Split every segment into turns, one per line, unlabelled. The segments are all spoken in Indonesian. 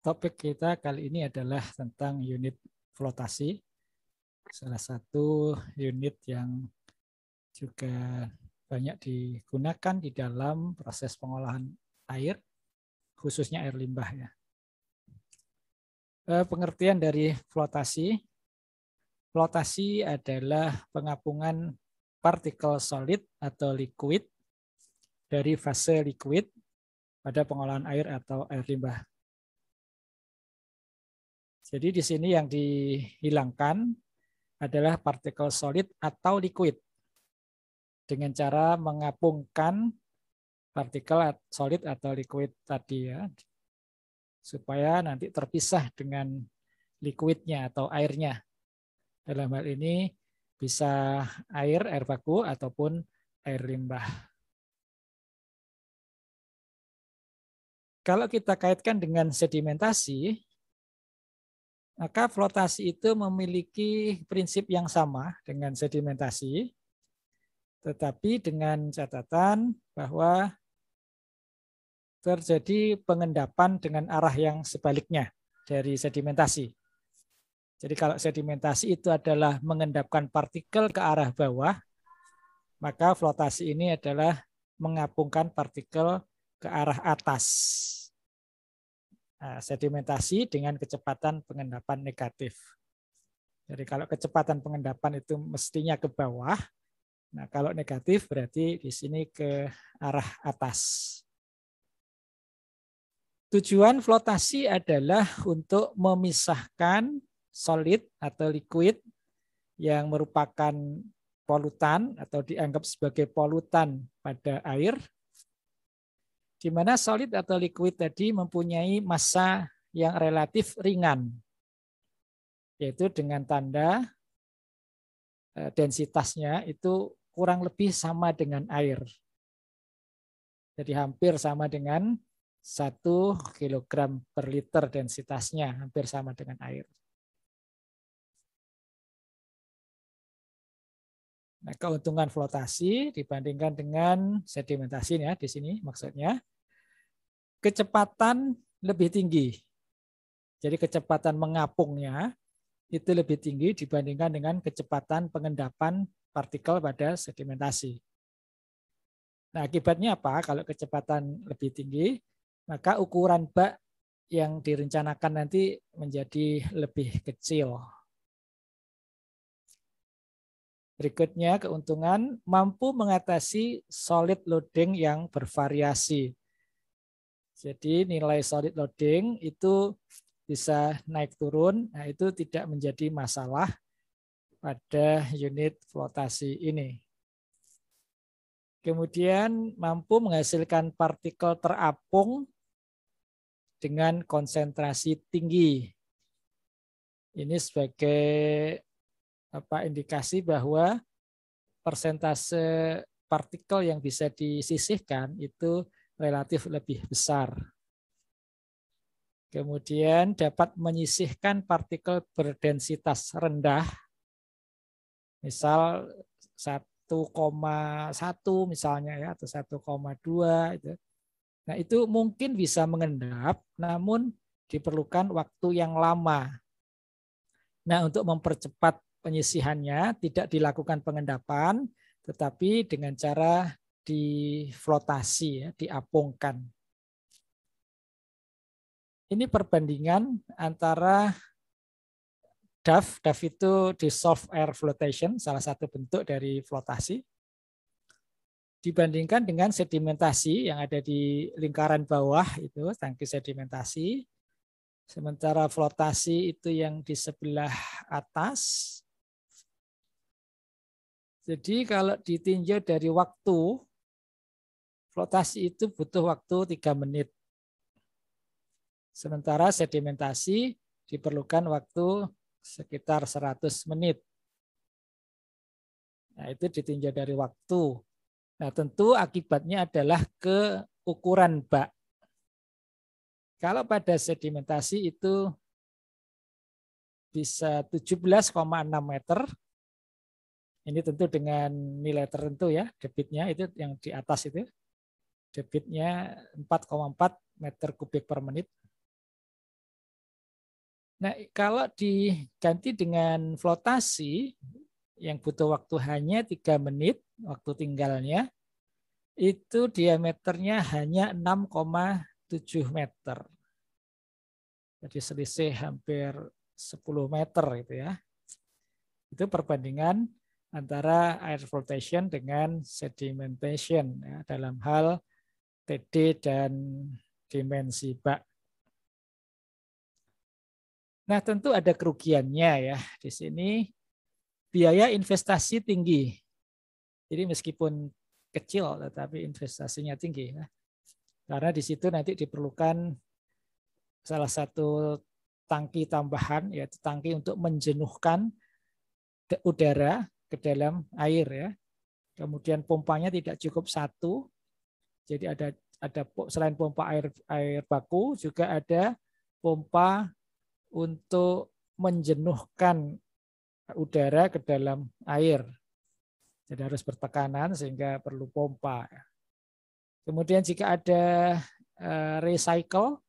Topik kita kali ini adalah tentang unit flotasi, salah satu unit yang juga banyak digunakan di dalam proses pengolahan air, khususnya air limbah ya. Pengertian dari flotasi. Flotasi adalah pengapungan partikel solid atau liquid dari fase liquid pada pengolahan air atau air limbah. Jadi di sini yang dihilangkan adalah partikel solid atau liquid dengan cara mengapungkan partikel solid atau liquid tadi ya, supaya nanti terpisah dengan liquidnya atau airnya. Dalam hal ini bisa air baku ataupun air limbah. Kalau kita kaitkan dengan sedimentasi, maka flotasi itu memiliki prinsip yang sama dengan sedimentasi, tetapi dengan catatan bahwa terjadi pengendapan dengan arah yang sebaliknya dari sedimentasi. Jadi kalau sedimentasi itu adalah mengendapkan partikel ke arah bawah, maka flotasi ini adalah mengapungkan partikel ke arah atas. Nah, sedimentasi dengan kecepatan pengendapan negatif. Jadi kalau kecepatan pengendapan itu mestinya ke bawah, nah kalau negatif berarti di sini ke arah atas. Tujuan flotasi adalah untuk memisahkan solid atau liquid yang merupakan polutan atau dianggap sebagai polutan pada air, di mana solid atau liquid tadi mempunyai massa yang relatif ringan, yaitu dengan tanda densitasnya itu kurang lebih sama dengan air. Jadi hampir sama dengan 1 kg per liter densitasnya, hampir sama dengan air. Nah, keuntungan flotasi dibandingkan dengan sedimentasi ya di sini maksudnya kecepatan lebih tinggi. Jadi kecepatan mengapungnya itu lebih tinggi dibandingkan dengan kecepatan pengendapan partikel pada sedimentasi. Nah, akibatnya apa? Kalau kecepatan lebih tinggi, maka ukuran bak yang direncanakan nanti menjadi lebih kecil. Berikutnya keuntungan mampu mengatasi solid loading yang bervariasi. Jadi nilai solid loading itu bisa naik turun, nah itu tidak menjadi masalah pada unit flotasi ini. Kemudian mampu menghasilkan partikel terapung dengan konsentrasi tinggi. Ini sebagai indikasi bahwa persentase partikel yang bisa disisihkan itu relatif lebih besar. Kemudian dapat menyisihkan partikel berdensitas rendah, misal 1,1 misalnya ya, atau 1,2 itu. Nah, itu mungkin bisa mengendap, namun diperlukan waktu yang lama. Nah, untuk mempercepat penyisihannya tidak dilakukan pengendapan, tetapi dengan cara diflotasi, ya, diapungkan. Ini perbandingan antara DAF. DAF itu dissolved air flotation, salah satu bentuk dari flotasi, dibandingkan dengan sedimentasi yang ada di lingkaran bawah itu tangki sedimentasi. Sementara flotasi itu yang di sebelah atas. Jadi kalau ditinjau dari waktu, flotasi itu butuh waktu 3 menit. Sementara sedimentasi diperlukan waktu sekitar 100 menit. Nah, itu ditinjau dari waktu. Nah, tentu akibatnya adalah ke ukuran bak. Kalau pada sedimentasi itu bisa 17,6 meter. Ini tentu dengan nilai tertentu ya, debitnya itu yang di atas itu. Debitnya 4,4 meter kubik per menit. Nah, kalau diganti dengan flotasi yang butuh waktu hanya 3 menit, waktu tinggalnya, itu diameternya hanya 6,7 meter. Jadi selisih hampir 10 meter itu ya. Itu perbandingan antara air flotation dengan sedimentation ya, dalam hal TD dan dimensi bak. Nah, tentu ada kerugiannya ya. Di sini biaya investasi tinggi. Jadi meskipun kecil tetapi investasinya tinggi ya. Karena di situ nanti diperlukan salah satu tangki tambahan, yaitu tangki untuk menjenuhkan udara ke dalam air ya. Kemudian pompanya tidak cukup satu, jadi ada selain pompa air baku juga ada pompa untuk menjenuhkan udara ke dalam air. Jadi harus bertekanan sehingga perlu pompa. Kemudian jika ada recycle,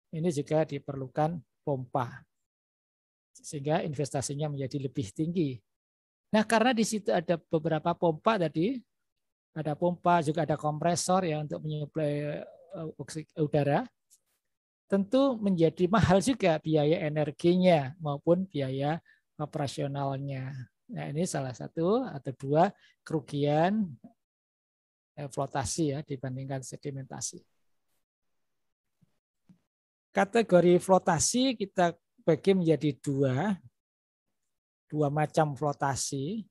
ini juga diperlukan pompa. Sehingga investasinya menjadi lebih tinggi. Nah, karena di situ ada beberapa pompa tadi, ada pompa, juga ada kompresor ya untuk menyuplai udara, tentu menjadi mahal juga biaya energinya maupun biaya operasionalnya. Nah, ini salah satu atau dua kerugian flotasi ya dibandingkan sedimentasi. Kategori flotasi kita bagi menjadi dua macam flotasi.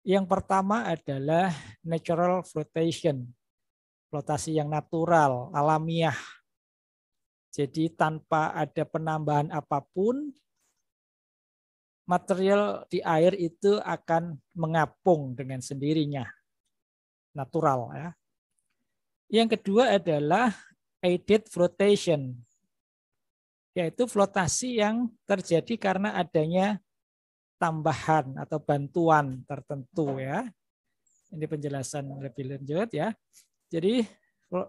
Yang pertama adalah natural flotation, flotasi yang natural, alamiah. Jadi tanpa ada penambahan apapun, material di air itu akan mengapung dengan sendirinya, natural ya. Yang kedua adalah aided flotation, yaitu flotasi yang terjadi karena adanya tambahan atau bantuan tertentu ya. Ini penjelasan lebih lanjut ya. Jadi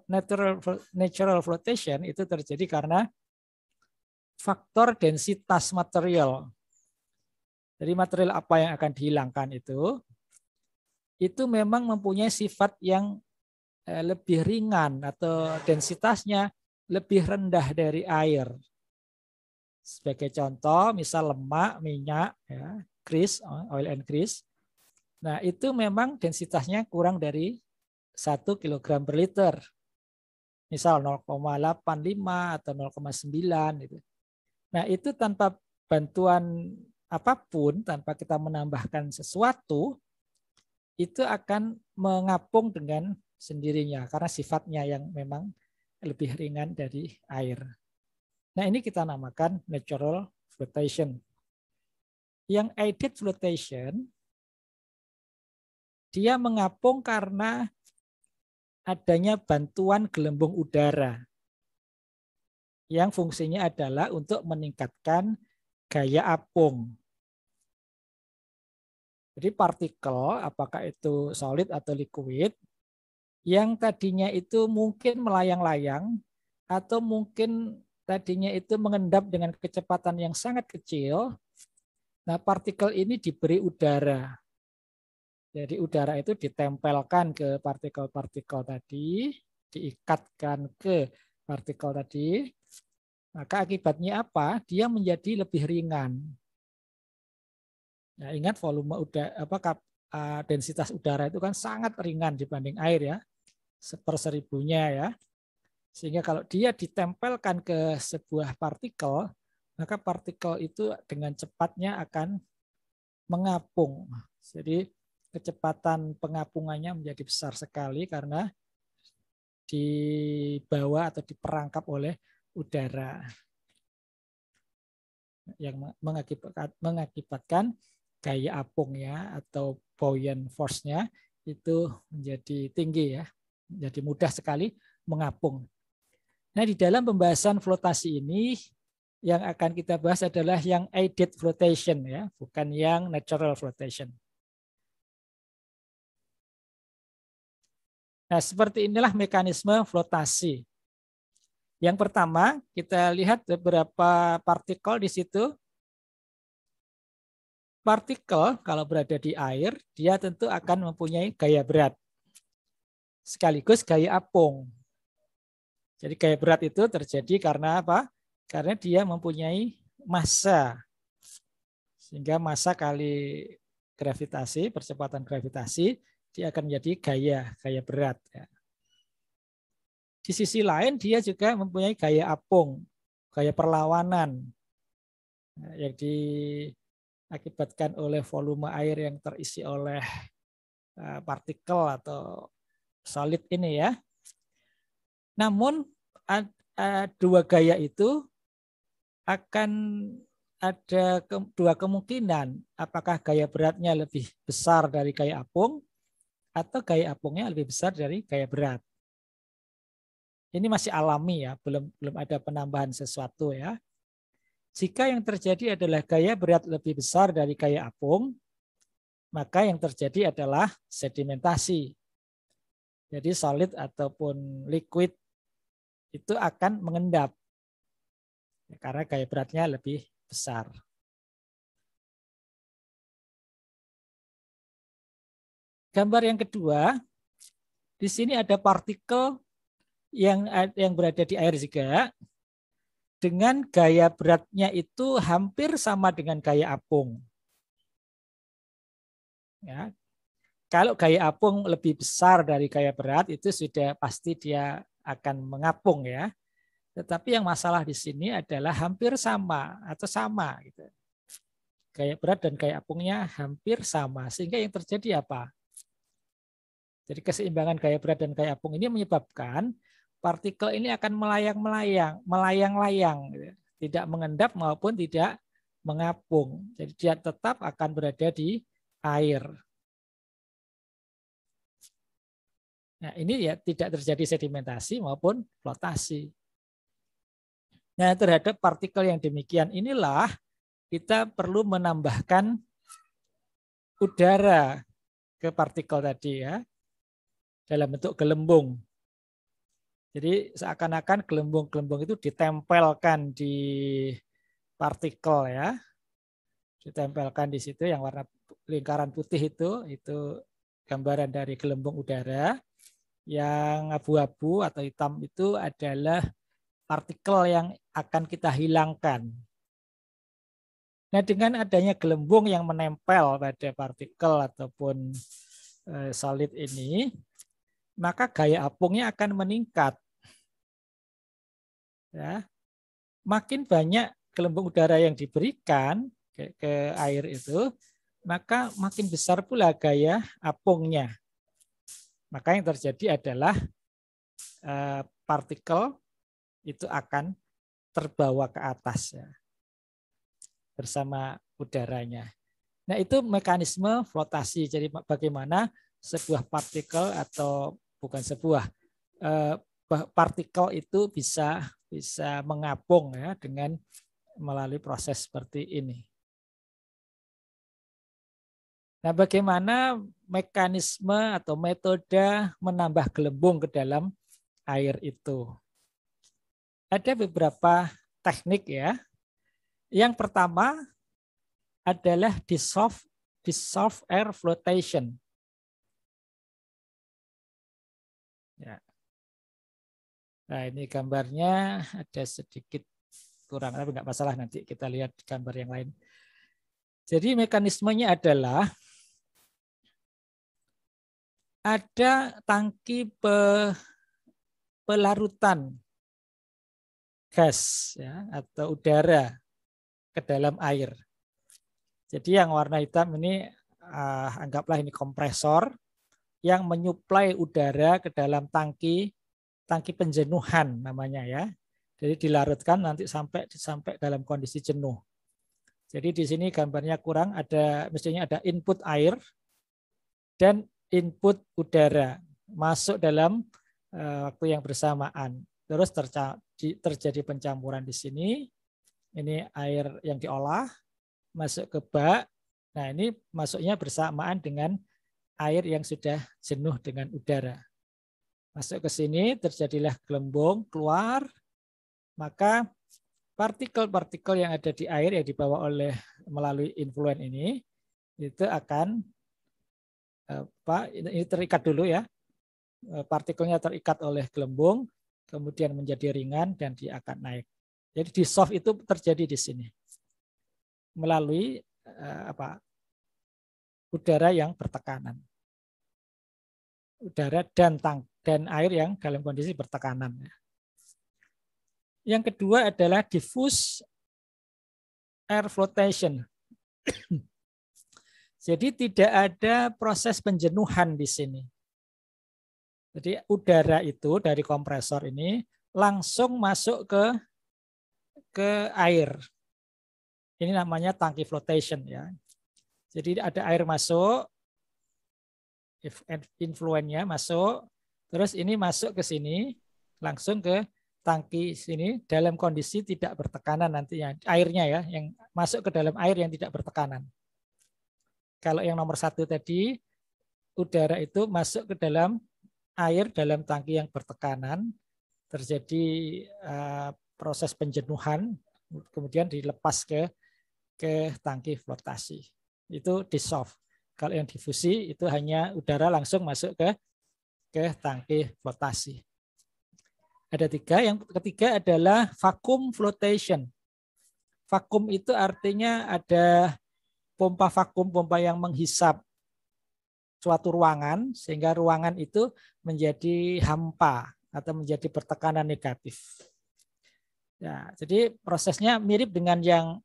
natural flotation itu terjadi karena faktor densitas material. Jadi material apa yang akan dihilangkan itu memang mempunyai sifat yang lebih ringan atau densitasnya lebih rendah dari air. Sebagai contoh, misal lemak, minyak, ya, grease, oil and grease. Nah, itu memang densitasnya kurang dari 1 kg per liter. Misal 0,85 atau 0,9 gitu. Nah, itu tanpa bantuan apapun, tanpa kita menambahkan sesuatu, itu akan mengapung dengan sendirinya karena sifatnya yang memang lebih ringan dari air. Nah, ini kita namakan natural flotation. Yang aided flotation, dia mengapung karena adanya bantuan gelembung udara yang fungsinya adalah untuk meningkatkan gaya apung. Jadi partikel, apakah itu solid atau liquid, yang tadinya itu mungkin melayang-layang atau mungkin tadinya itu mengendap dengan kecepatan yang sangat kecil. Nah, partikel ini diberi udara. Jadi udara itu ditempelkan ke partikel-partikel tadi, diikatkan ke partikel tadi. Maka akibatnya apa? Dia menjadi lebih ringan. Nah, ingat volume udara, densitas udara itu kan sangat ringan dibanding air ya, 1/1000-nya ya. Sehingga kalau dia ditempelkan ke sebuah partikel, maka partikel itu dengan cepatnya akan mengapung. Jadi kecepatan pengapungannya menjadi besar sekali karena dibawa atau diperangkap oleh udara yang mengakibatkan gaya apungnya atau buoyant force-nya itu menjadi tinggi ya, jadi mudah sekali mengapung. Nah, di dalam pembahasan flotasi ini yang akan kita bahas adalah yang aided flotation ya, bukan yang natural flotation. Nah, seperti inilah mekanisme flotasi. Yang pertama, kita lihat beberapa partikel di situ. Partikel kalau berada di air, dia tentu akan mempunyai gaya berat. Sekaligus gaya apung. Jadi gaya berat itu terjadi karena apa? Karena dia mempunyai massa. Sehingga massa kali gravitasi, percepatan gravitasi, dia akan menjadi gaya berat. Di sisi lain dia juga mempunyai gaya apung, gaya perlawanan yang diakibatkan oleh volume air yang terisi oleh partikel atau solid ini ya. Namun dua gaya itu akan ada dua kemungkinan, apakah gaya beratnya lebih besar dari gaya apung atau gaya apungnya lebih besar dari gaya berat. Ini masih alami ya, belum ada penambahan sesuatu ya. Jika yang terjadi adalah gaya berat lebih besar dari gaya apung, maka yang terjadi adalah sedimentasi. Jadi solid ataupun liquid itu akan mengendap karena gaya beratnya lebih besar. Gambar yang kedua, di sini ada partikel yang berada di air juga dengan gaya beratnya itu hampir sama dengan gaya apung. Ya. Kalau gaya apung lebih besar dari gaya berat itu sudah pasti dia akan mengapung ya. Tetapi yang masalah di sini adalah hampir sama atau sama gitu. Gaya berat dan gaya apungnya hampir sama sehingga yang terjadi apa? Jadi keseimbangan gaya berat dan gaya apung ini menyebabkan partikel ini akan melayang-layang, tidak mengendap maupun tidak mengapung. Jadi dia tetap akan berada di air. Nah, ini ya tidak terjadi sedimentasi maupun flotasi. Nah, terhadap partikel yang demikian inilah kita perlu menambahkan udara ke partikel tadi ya, dalam bentuk gelembung. Jadi seakan-akan gelembung-gelembung itu ditempelkan di partikel ya. Ditempelkan di situ yang warna lingkaran putih itu gambaran dari gelembung udara. Yang abu-abu atau hitam itu adalah partikel yang akan kita hilangkan. Nah, dengan adanya gelembung yang menempel pada partikel ataupun solid ini, maka gaya apungnya akan meningkat. Ya. Makin banyak gelembung udara yang diberikan ke air itu, maka makin besar pula gaya apungnya. Maka yang terjadi adalah partikel itu akan terbawa ke atas ya, bersama udaranya. Nah, itu mekanisme flotasi. Jadi bagaimana sebuah partikel atau bukan sebuah partikel itu bisa mengapung ya dengan melalui proses seperti ini. Nah, bagaimana mekanisme atau metode menambah gelembung ke dalam air itu? Ada beberapa teknik ya. Yang pertama adalah dissolve air flotation. Ya. Nah, ini gambarnya ada sedikit kurang, tapi nggak masalah, nanti kita lihat gambar yang lain. Jadi mekanismenya adalah ada tangki pelarutan gas ya, atau udara ke dalam air. Jadi yang warna hitam ini anggaplah ini kompresor yang menyuplai udara ke dalam tangki penjenuhan namanya ya. Jadi dilarutkan nanti sampai dalam kondisi jenuh. Jadi di sini gambarnya kurang, mestinya ada input air dan input udara masuk dalam waktu yang bersamaan. Terus terjadi pencampuran di sini. Ini air yang diolah masuk ke bak. Nah, ini masuknya bersamaan dengan air yang sudah jenuh dengan udara. Masuk ke sini, terjadilah gelembung keluar. maka partikel-partikel yang ada di air yang dibawa melalui influen ini itu akan ini terikat dulu ya. Partikelnya terikat oleh gelembung, kemudian menjadi ringan dan dia akan naik. Jadi dissolve itu terjadi di sini melalui udara yang bertekanan. Udara dan air yang dalam kondisi bertekanan. Yang kedua adalah diffuse air flotation. Jadi tidak ada proses penjenuhan di sini. Jadi udara itu dari kompresor ini langsung masuk ke air. Ini namanya tangki flotation ya. Jadi ada air masuk, influennya masuk, terus ini masuk ke sini, langsung ke tangki sini dalam kondisi tidak bertekanan nantinya. Airnya ya, yang masuk ke dalam air yang tidak bertekanan. Kalau yang nomor 1 tadi, udara itu masuk ke dalam air dalam tangki yang bertekanan, terjadi proses penjenuhan, kemudian dilepas ke tangki flotasi. Itu dissolve. Kalau yang difusi itu hanya udara langsung masuk ke tangki flotasi. Ada 3. Yang ketiga adalah vacuum flotation. Vakum itu artinya ada pompa vakum, pompa yang menghisap suatu ruangan sehingga ruangan itu menjadi hampa atau menjadi bertekanan negatif. Ya, jadi prosesnya mirip dengan yang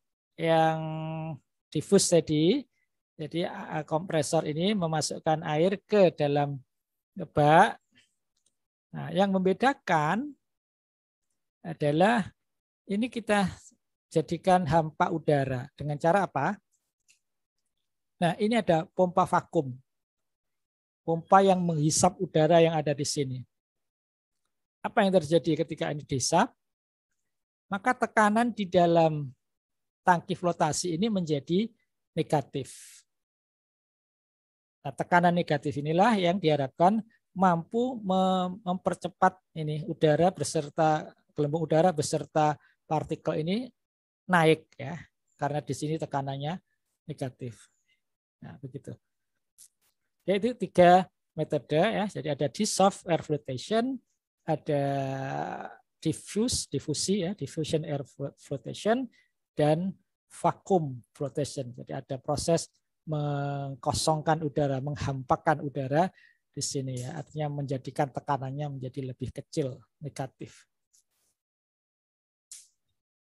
diffuse tadi. Jadi kompresor ini memasukkan air ke dalam bak. Nah, yang membedakan adalah ini kita jadikan hampa udara dengan cara apa? Nah, ini ada pompa vakum. Pompa yang menghisap udara yang ada di sini. Apa yang terjadi ketika ini dihisap? Maka tekanan di dalam tangki flotasi ini menjadi negatif. Nah, tekanan negatif inilah yang diharapkan mampu mempercepat ini udara beserta gelembung udara beserta partikel ini naik ya, karena di sini tekanannya negatif. Nah, begitu. Jadi 3 metode ya. Jadi ada dissolved air flotation, ada diffusi ya, diffusion air flotation, dan vacuum flotation. Jadi ada proses mengkosongkan udara, menghampakan udara di sini ya, artinya menjadikan tekanannya menjadi lebih kecil, negatif.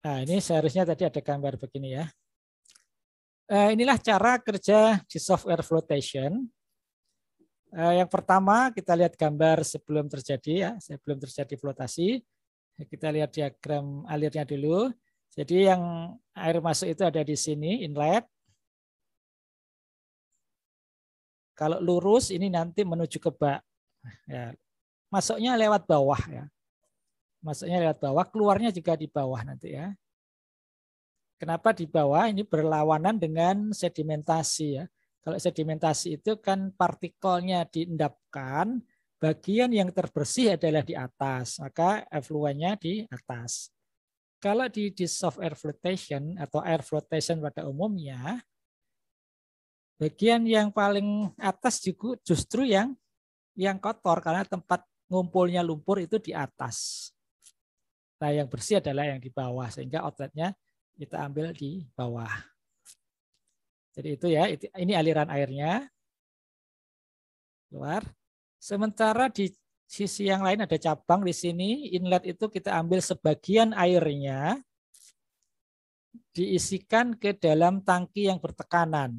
Nah, ini seharusnya tadi ada gambar begini ya. Inilah cara kerja dissolved air flotation. Yang pertama kita lihat gambar sebelum terjadi ya, sebelum terjadi flotasi. Kita lihat diagram alirnya dulu. Jadi yang air masuk itu ada di sini, inlet. Kalau lurus ini nanti menuju ke bak. Ya, masuknya lewat bawah ya. Masuknya lewat bawah, keluarnya juga di bawah nanti ya. Kenapa di bawah? Ini berlawanan dengan sedimentasi ya. Kalau sedimentasi itu kan partikelnya diendapkan, bagian yang terbersih adalah di atas, maka effluentnya di atas. Kalau di dissolved air flotation atau air flotation pada umumnya, bagian yang paling atas juga justru yang kotor karena tempat ngumpulnya lumpur itu di atas. Nah, yang bersih adalah yang di bawah sehingga outletnya kita ambil di bawah. Jadi itu ya, ini aliran airnya keluar. Sementara di sisi yang lain ada cabang di sini, inlet itu kita ambil sebagian airnya diisikan ke dalam tangki yang bertekanan.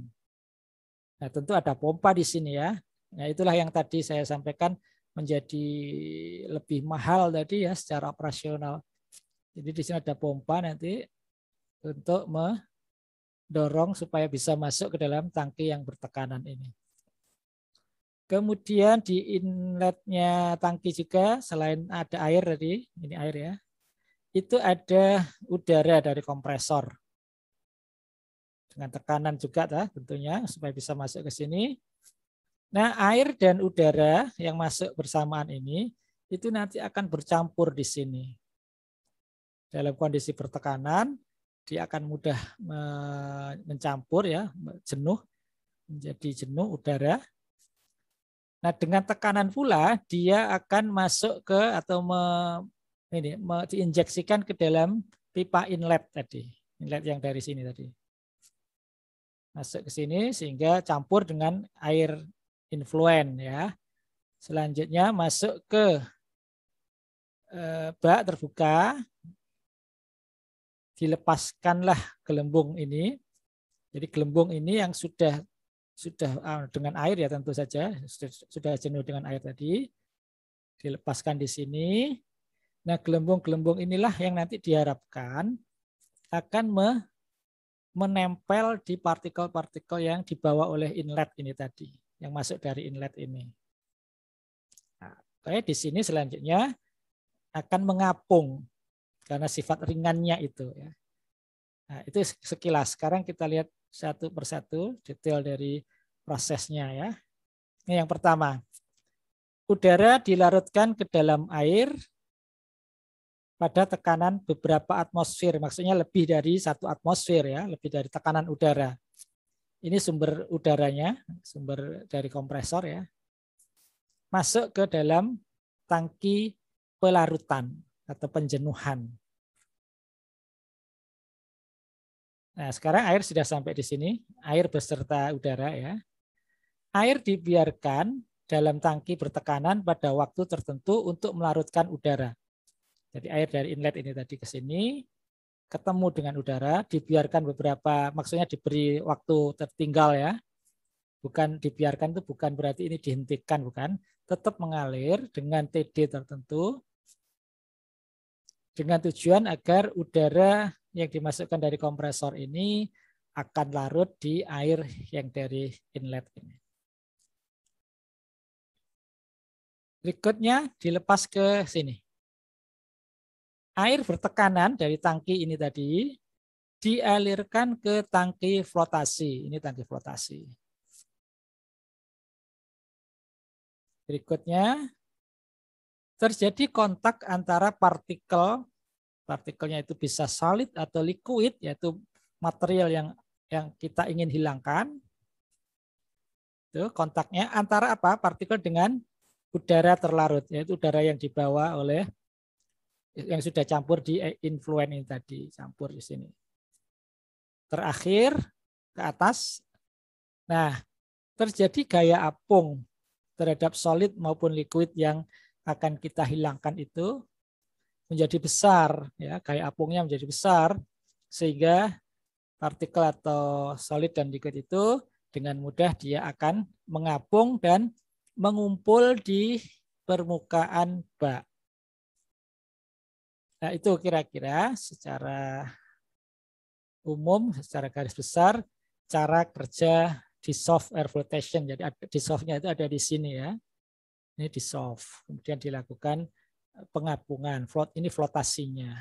Nah, tentu ada pompa di sini ya. Nah, itulah yang tadi saya sampaikan menjadi lebih mahal tadi ya secara operasional. Jadi di sini ada pompa nanti untuk mendorong supaya bisa masuk ke dalam tangki yang bertekanan ini. Kemudian di inletnya tangki juga selain ada air tadi, ini air ya, itu ada udara dari kompresor. Dengan tekanan juga tentunya supaya bisa masuk ke sini. Nah, air dan udara yang masuk bersamaan ini itu nanti akan bercampur di sini. dalam kondisi bertekanan dia akan mudah mencampur ya, menjadi jenuh udara. Nah, dengan tekanan pula dia akan masuk ke atau diinjeksikan ke dalam pipa inlet tadi. Inlet yang dari sini tadi. Masuk ke sini sehingga campur dengan air influen ya. Selanjutnya masuk ke bak terbuka. Dilepaskanlah gelembung ini. Jadi gelembung ini yang sudah dengan air ya tentu saja sudah jenuh dengan air tadi, dilepaskan di sini. Nah, gelembung-gelembung inilah yang nanti diharapkan akan menempel di partikel-partikel yang dibawa oleh inlet ini tadi, yang masuk dari inlet ini. Nah, di sini selanjutnya akan mengapung karena sifat ringannya itu ya. Nah, itu sekilas. Sekarang kita lihat satu persatu detail dari prosesnya ya. Ini yang pertama. Udara dilarutkan ke dalam air pada tekanan beberapa atmosfer. Maksudnya lebih dari 1 atmosfer ya, lebih dari tekanan udara. Ini sumber udaranya, sumber dari kompresor ya. Masuk ke dalam tangki pelarutan atau penjenuhan. Nah, sekarang air sudah sampai di sini, air beserta udara ya. Air dibiarkan dalam tangki bertekanan pada waktu tertentu untuk melarutkan udara. Jadi air dari inlet ini tadi ke sini, ketemu dengan udara, dibiarkan beberapa, maksudnya diberi waktu tertinggal ya. Bukan dibiarkan itu bukan berarti ini dihentikan, bukan. Tetap mengalir dengan TD tertentu, dengan tujuan agar udara yang dimasukkan dari kompresor ini akan larut di air yang dari inlet ini. Berikutnya dilepas ke sini. Air bertekanan dari tangki ini tadi dialirkan ke tangki flotasi. Ini tangki flotasi. Berikutnya terjadi kontak antara partikelnya itu bisa solid atau liquid, yaitu material yang kita ingin hilangkan. Itu kontaknya antara apa? Partikel dengan udara terlarut, yaitu udara yang dibawa oleh yang sudah campur di influen ini tadi, campur di sini. Terakhir ke atas. Nah, terjadi gaya apung terhadap solid maupun liquid yang akan kita hilangkan itu menjadi besar ya, gaya apungnya menjadi besar sehingga partikel atau solid dan liquid itu dengan mudah dia akan mengapung dan mengumpul di permukaan bak. Nah, itu kira-kira secara umum, secara garis besar, cara kerja dissolved air flotation. Jadi dissolve-nya itu ada di sini ya. Ini dissolve. Kemudian dilakukan pengapungan. Ini flotasinya.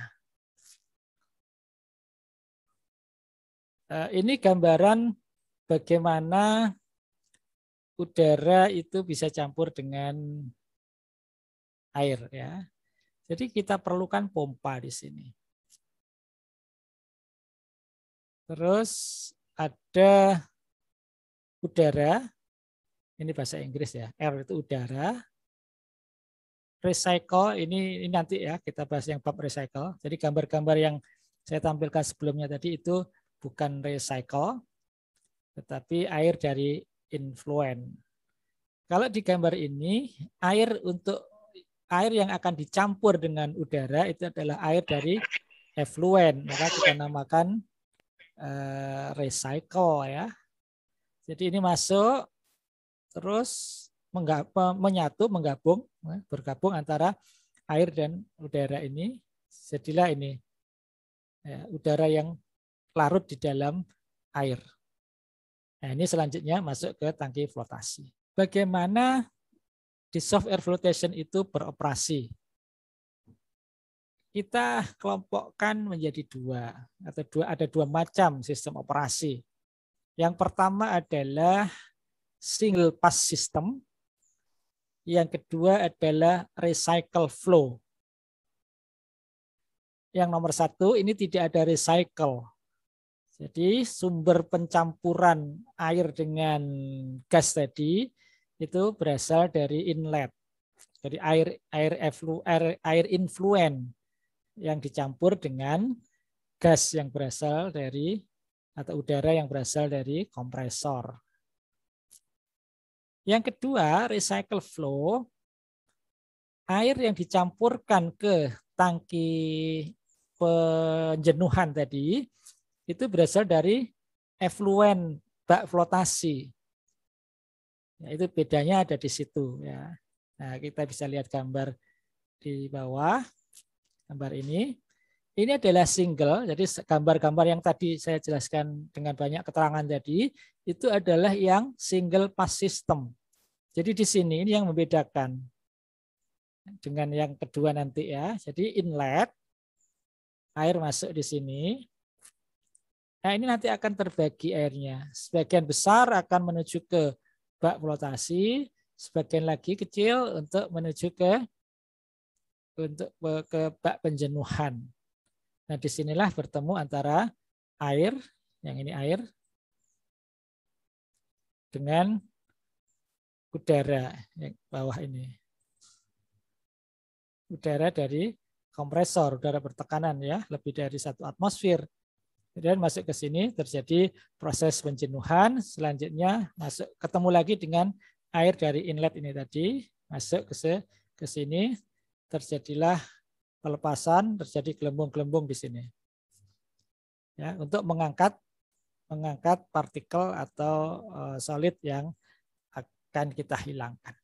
Ini gambaran bagaimana udara itu bisa campur dengan air ya. Jadi kita perlukan pompa di sini. Terus ada udara, ini bahasa Inggris ya, air itu udara. Recycle, ini nanti ya kita bahas yang bab recycle. Jadi gambar-gambar yang saya tampilkan sebelumnya tadi itu bukan recycle, tetapi air dari influen. Kalau di gambar ini, air yang akan dicampur dengan udara itu adalah air dari effluent, maka kita namakan recycle ya. Jadi ini masuk terus bergabung antara air dan udara ini, jadilah ini ya, udara yang larut di dalam air. Nah, ini selanjutnya masuk ke tangki flotasi. Bagaimana dissolved air flotation itu beroperasi? Kita kelompokkan menjadi ada dua macam sistem operasi. Yang pertama adalah single pass system. Yang kedua adalah recycle flow. yang nomor 1 ini tidak ada recycle. Jadi sumber pencampuran air dengan gas tadi itu berasal dari inlet. Jadi air influen yang dicampur dengan gas yang berasal dari atau udara yang berasal dari kompresor. Yang kedua, recycle flow, air yang dicampurkan ke tangki penjenuhan tadi itu berasal dari efluen bak flotasi. Ya, itu bedanya ada di situ ya. Nah, kita bisa lihat gambar di bawah, gambar ini. Ini adalah single, jadi gambar-gambar yang tadi saya jelaskan dengan banyak keterangan tadi, itu adalah yang single pass system. Jadi di sini ini yang membedakan dengan yang kedua nanti ya. Jadi inlet, air masuk di sini. Nah ini nanti akan terbagi airnya. Sebagian besar akan menuju ke bak flotasi, sebagian lagi kecil untuk menuju ke bak penjenuhan. Nah, disinilah bertemu antara air, yang ini air, dengan udara yang bawah ini. Udara dari kompresor, udara bertekanan ya, lebih dari 1 atmosfer. Kemudian masuk ke sini terjadi proses penjenuhan, selanjutnya masuk ketemu lagi dengan air dari inlet ini tadi, masuk ke sini, terjadilah pelepasan, terjadi gelembung-gelembung di sini. Ya, untuk mengangkat partikel atau solid yang akan kita hilangkan.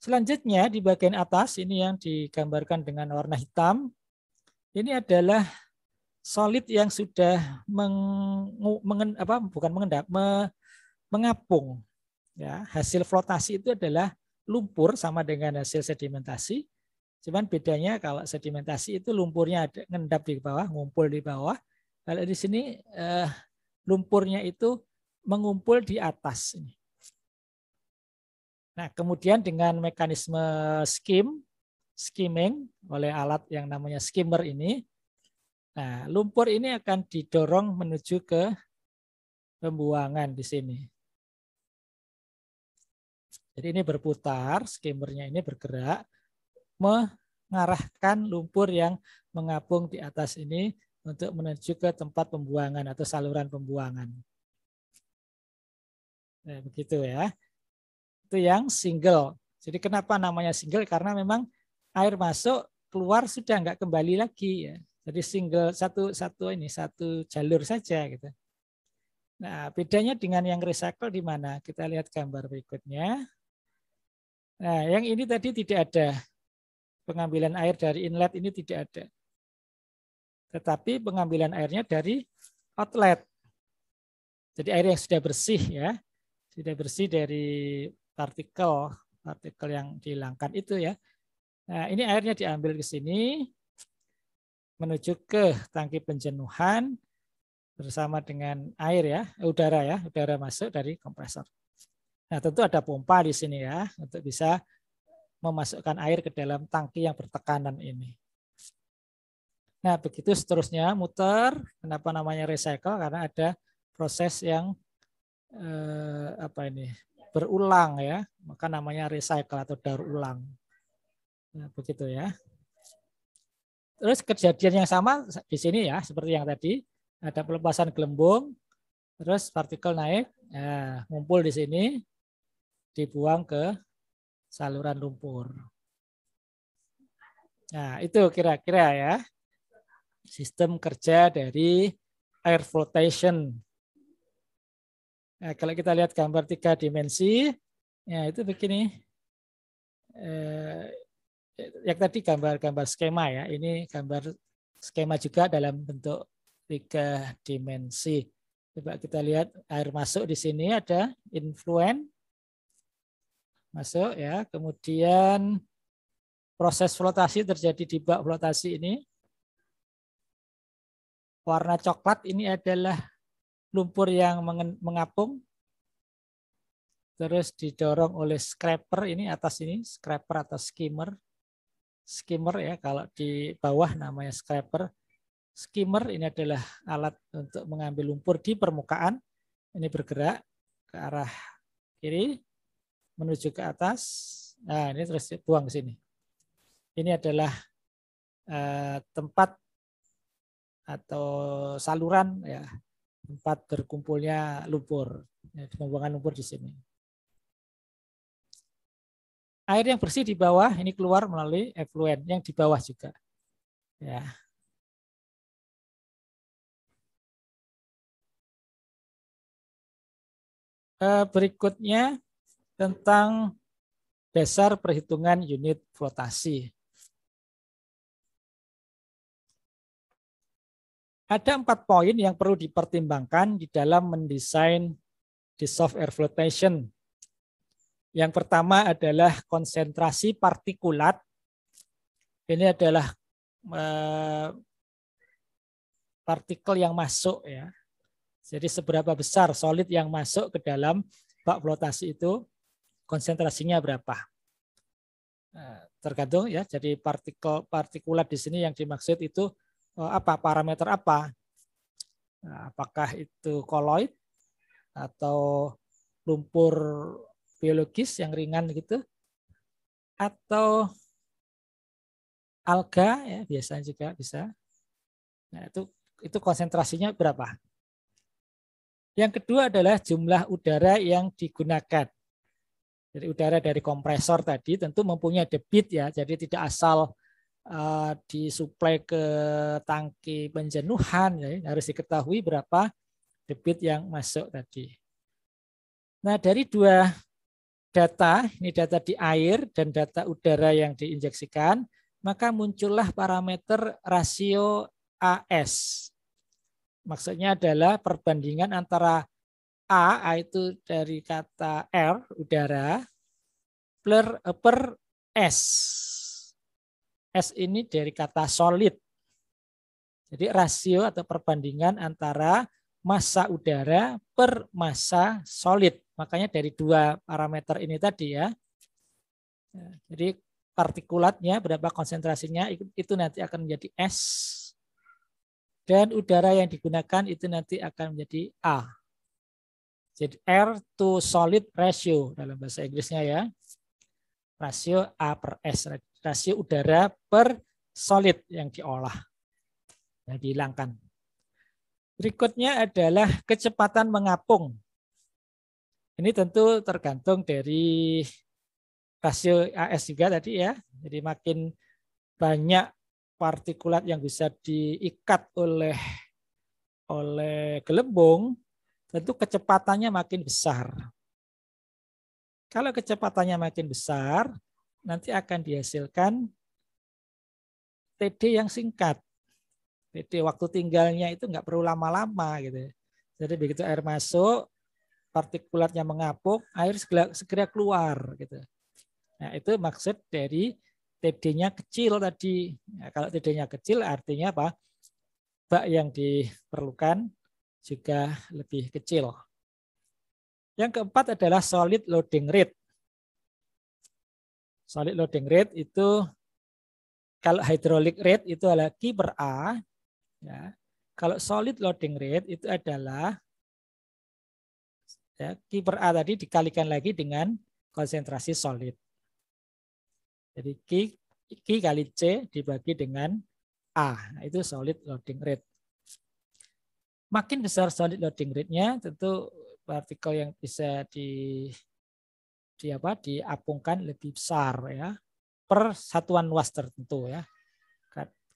Selanjutnya di bagian atas ini yang digambarkan dengan warna hitam, ini adalah solid yang sudah mengapung. Ya, hasil flotasi itu adalah lumpur sama dengan hasil sedimentasi. Cuman bedanya kalau sedimentasi itu lumpurnya ada ngendap di bawah, ngumpul di bawah. Kalau di sini lumpurnya itu mengumpul di atas. Nah, kemudian dengan mekanisme skimming oleh alat yang namanya skimmer ini, nah lumpur ini akan didorong menuju ke pembuangan di sini. Jadi ini berputar, skimmernya ini bergerak, mengarahkan lumpur yang mengapung di atas ini untuk menuju ke tempat pembuangan atau saluran pembuangan. Nah, begitu ya. Itu yang single. Jadi kenapa namanya single? Karena memang air masuk, keluar sudah nggak kembali lagi ya. Jadi single satu jalur saja gitu. Nah, bedanya dengan yang recycle di mana? Kita lihat gambar berikutnya. Nah, yang ini tadi tidak ada. Pengambilan air dari inlet ini tidak ada. Tetapi pengambilan airnya dari outlet. Jadi air yang sudah bersih ya. Sudah bersih dari partikel yang dihilangkan itu ya. Nah, ini airnya diambil ke sini menuju ke tangki penjenuhan bersama dengan air ya, udara masuk dari kompresor. Nah, tentu ada pompa di sini ya untuk bisa memasukkan air ke dalam tangki yang bertekanan ini. Nah, begitu seterusnya muter. Kenapa namanya recycle? Karena ada proses yang berulang ya, maka namanya recycle atau daur ulang. Nah, begitu ya. Terus kejadian yang sama di sini ya, seperti yang tadi, ada pelepasan gelembung, terus partikel naik, ngumpul di sini, dibuang ke saluran lumpur. Nah, itu kira-kira ya sistem kerja dari air flotation. Nah, kalau kita lihat gambar 3 dimensi, ya itu begini. Yang tadi gambar skema ya, ini gambar skema juga dalam bentuk 3 dimensi. Coba kita lihat air masuk di sini ada influen masuk ya, kemudian proses flotasi terjadi di bak flotasi ini. Warna coklat ini adalah lumpur yang mengapung, terus didorong oleh scraper ini atas ini, scraper atau skimmer ya, kalau di bawah namanya scraper. skimmer ini adalah alat untuk mengambil lumpur di permukaan. Ini bergerak ke arah kiri menuju ke atas. Nah, ini terus buang ke sini. Ini adalah tempat atau saluran ya, tempat berkumpulnya lumpur. Ya, pembuangan lumpur di sini. Air yang bersih di bawah ini keluar melalui efluen yang di bawah juga. Ya. Berikutnya tentang dasar perhitungan unit flotasi. Ada 4 poin yang perlu dipertimbangkan di dalam mendesain dissolved air flotation. Yang pertama adalah konsentrasi partikulat. Ini adalah partikel yang masuk ya. Jadi seberapa besar solid yang masuk ke dalam bak flotasi itu, konsentrasinya berapa. Tergantung ya. Jadi partikulat di sini yang dimaksud itu apa, parameter apa? Apakah itu koloid atau lumpur biologis yang ringan gitu, atau alga ya biasanya juga bisa. Nah, itu konsentrasinya berapa? Yang kedua adalah jumlah udara yang digunakan. Jadi udara dari kompresor tadi tentu mempunyai debit ya, jadi tidak asal disuplai ke tangki penjenuhan, ya. Harus diketahui berapa debit yang masuk tadi. Nah, dari 2 data, ini data di air dan data udara yang diinjeksikan, maka muncullah parameter rasio AS. Maksudnya adalah perbandingan antara A itu dari kata R, udara, per S. S ini dari kata solid. Jadi rasio atau perbandingan antara massa udara per massa solid. Makanya dari 2 parameter ini tadi ya. Jadi partikulatnya berapa konsentrasinya itu nanti akan menjadi S. Dan udara yang digunakan itu nanti akan menjadi A. Jadi air to solid ratio dalam bahasa Inggrisnya ya. Rasio A per S. Rasio udara per solid yang diolah. Yang dihilangkan. Berikutnya adalah kecepatan mengapung. Ini tentu tergantung dari rasio AS juga tadi ya. Jadi makin banyak partikulat yang bisa diikat oleh gelembung, tentu kecepatannya makin besar. Kalau kecepatannya makin besar, nanti akan dihasilkan TD yang singkat. TD waktu tinggalnya itu nggak perlu lama-lama gitu. Jadi begitu air masuk, partikulatnya mengapung, air segera keluar gitu. Nah, itu maksud dari TD-nya kecil tadi. Nah, kalau TD-nya kecil artinya apa? Bak yang diperlukan juga lebih kecil. Yang keempat adalah solid loading rate. Solid loading rate itu kalau hydraulic rate itu adalah Q per A. Ya. Kalau solid loading rate itu adalah ya, Q per A tadi dikalikan lagi dengan konsentrasi solid. Jadi Q kali C dibagi dengan A. Nah, itu solid loading rate. Makin besar solid loading rate-nya, tentu partikel yang bisa diapungkan lebih besar ya, per satuan luas tertentu ya.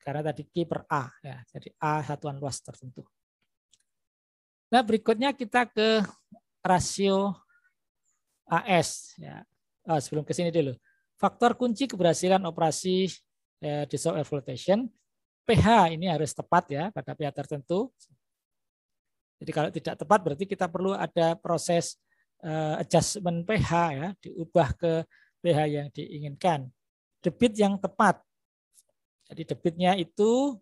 Karena tadi Q per A ya. Jadi A satuan luas tertentu. Nah, berikutnya kita ke rasio AS ya. Sebelum ke sini dulu. Faktor kunci keberhasilan operasi dissolved air flotation, pH ini harus tepat ya pada pH tertentu. Jadi kalau tidak tepat berarti kita perlu ada proses adjustment pH ya, diubah ke pH yang diinginkan. Debit yang tepat. Jadi debitnya itu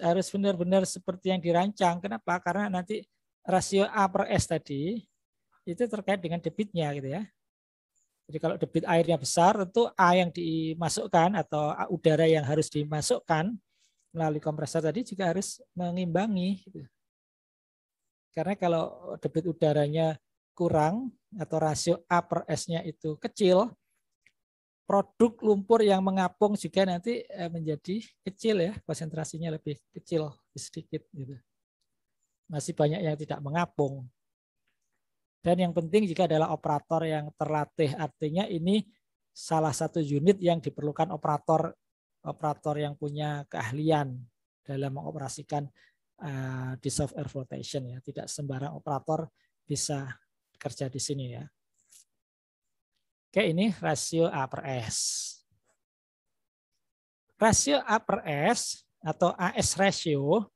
harus benar-benar seperti yang dirancang. Kenapa? Karena nanti rasio A per S tadi itu terkait dengan debitnya gitu ya. Jadi kalau debit airnya besar, tentu A yang dimasukkan atau udara yang harus dimasukkan melalui kompresor tadi juga harus mengimbangi. Gitu. Karena kalau debit udaranya kurang atau rasio A per S-nya itu kecil, produk lumpur yang mengapung juga nanti menjadi kecil ya, konsentrasinya lebih kecil, sedikit gitu. Masih banyak yang tidak mengapung. Dan yang penting juga adalah operator yang terlatih, artinya ini salah satu unit yang diperlukan operator yang punya keahlian dalam mengoperasikan dissolved air flotation ya. Tidak sembarang operator bisa kerja di sini ya. Oke, ini rasio A per S. Rasio A per S atau AS ratio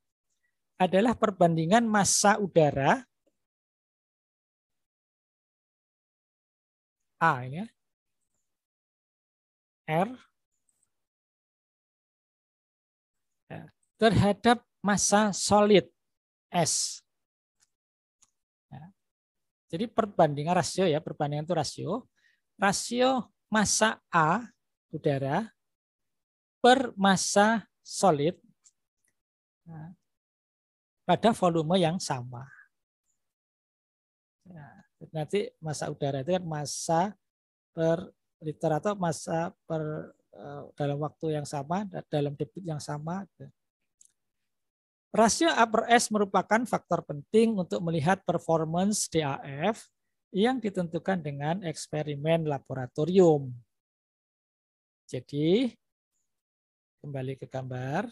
adalah perbandingan massa udara A ya, R terhadap massa solid S. Ya. Jadi perbandingan rasio ya, perbandingan itu rasio massa A udara per massa solid pada volume yang sama. Ya, nanti massa udara itu kan massa per liter atau massa per dalam waktu yang sama, dalam debit yang sama. Rasio A per S merupakan faktor penting untuk melihat performance DAF yang ditentukan dengan eksperimen laboratorium. Jadi, kembali ke gambar.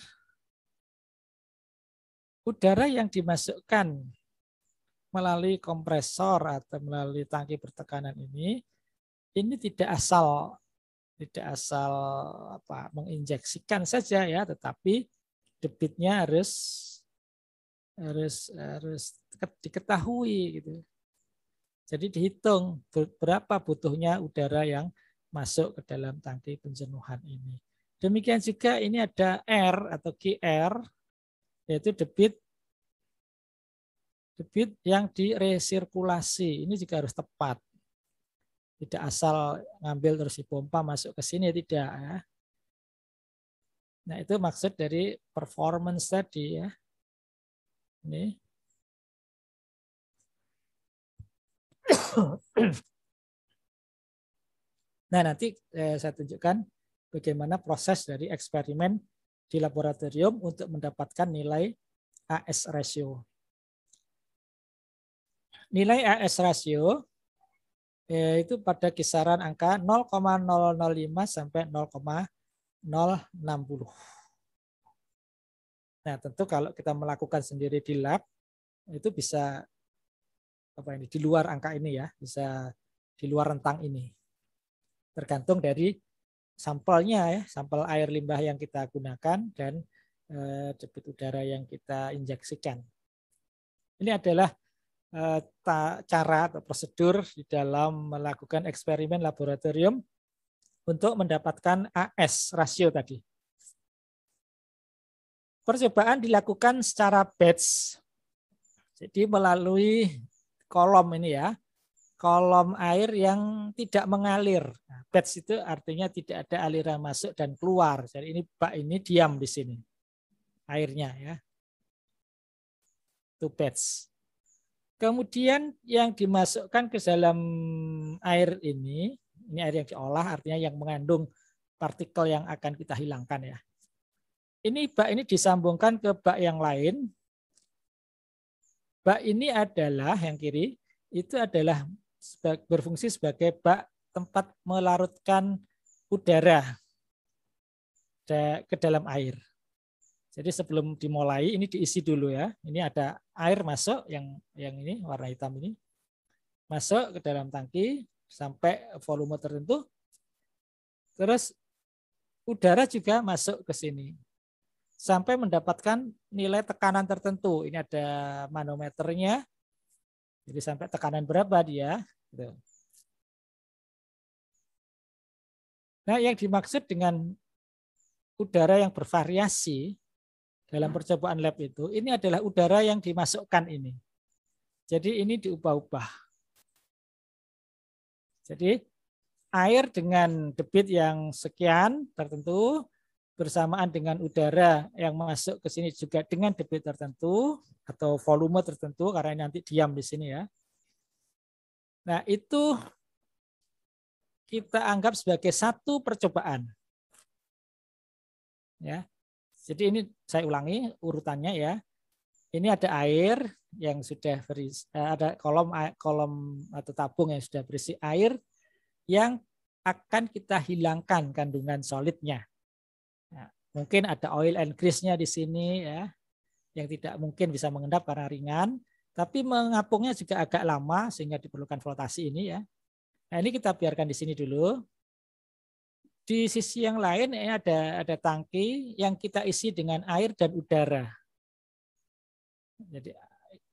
Udara yang dimasukkan melalui kompresor atau melalui tangki bertekanan ini tidak asal menginjeksikan saja ya, tetapi debitnya harus diketahui gitu. Jadi dihitung berapa butuhnya udara yang masuk ke dalam tangki penjenuhan ini. Demikian juga ini ada R atau QR, yaitu debit yang diresirkulasi. Ini juga harus tepat. Tidak asal ngambil terus dipompa masuk ke sini, tidak ya. Nah, itu maksud dari performance tadi ya. Ini. Nah, nanti saya tunjukkan bagaimana proses dari eksperimen di laboratorium untuk mendapatkan nilai AS ratio. Nilai AS ratio itu pada kisaran angka 0,005 sampai 0,060. Nah, tentu kalau kita melakukan sendiri di lab itu bisa di luar angka ini ya, bisa di luar rentang ini. Tergantung dari sampelnya ya, sampel air limbah yang kita gunakan dan debit udara yang kita injeksikan. Ini adalah cara atau prosedur di dalam melakukan eksperimen laboratorium untuk mendapatkan AS rasio tadi. Percobaan dilakukan secara batch. Jadi melalui kolom ini ya. Kolom air yang tidak mengalir. Nah, batch itu artinya tidak ada aliran masuk dan keluar. Jadi ini bak ini diam di sini. Airnya ya. Itu batch. Kemudian yang dimasukkan ke dalam air ini air yang diolah artinya yang mengandung partikel yang akan kita hilangkan ya. Ini bak ini disambungkan ke bak yang lain. Bak ini adalah yang kiri, itu adalah berfungsi sebagai bak tempat melarutkan udara ke dalam air. Jadi sebelum dimulai ini diisi dulu ya. Ini ada air masuk yang ini warna hitam ini. Masuk ke dalam tangki sampai volume tertentu. Terus udara juga masuk ke sini. Sampai mendapatkan nilai tekanan tertentu. Ini ada manometernya. Jadi sampai tekanan berapa dia. Nah, yang dimaksud dengan udara yang bervariasi dalam percobaan lab itu, ini adalah udara yang dimasukkan ini. Jadi ini diubah-ubah. Jadi air dengan debit yang sekian tertentu, bersamaan dengan udara yang masuk ke sini juga dengan debit tertentu atau volume tertentu, karena ini nanti diam di sini ya. Nah, itu kita anggap sebagai satu percobaan. Ya. Jadi ini saya ulangi urutannya ya. Ini ada air yang sudah berisi, ada kolom atau tabung yang sudah berisi air yang akan kita hilangkan kandungan solidnya. Nah, mungkin ada oil and grease-nya di sini ya, yang tidak mungkin bisa mengendap karena ringan, tapi mengapungnya juga agak lama sehingga diperlukan flotasi ini ya. Nah, ini kita biarkan di sini dulu. Di sisi yang lain ini ada tangki yang kita isi dengan air dan udara. Jadi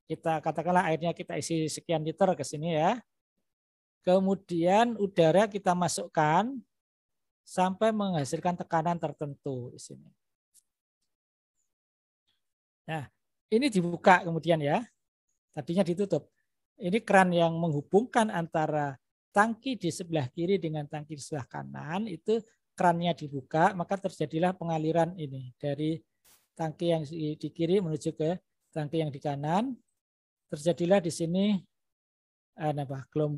kita katakanlah airnya kita isi sekian liter ke sini ya. Kemudian udara kita masukkan sampai menghasilkan tekanan tertentu di sini. Nah, ini dibuka kemudian ya. Tadinya ditutup. Ini keran yang menghubungkan antara tangki di sebelah kiri dengan tangki di sebelah kanan, itu kerannya dibuka, maka terjadilah pengaliran ini dari tangki yang di kiri menuju ke tangki yang di kanan. Terjadilah di sini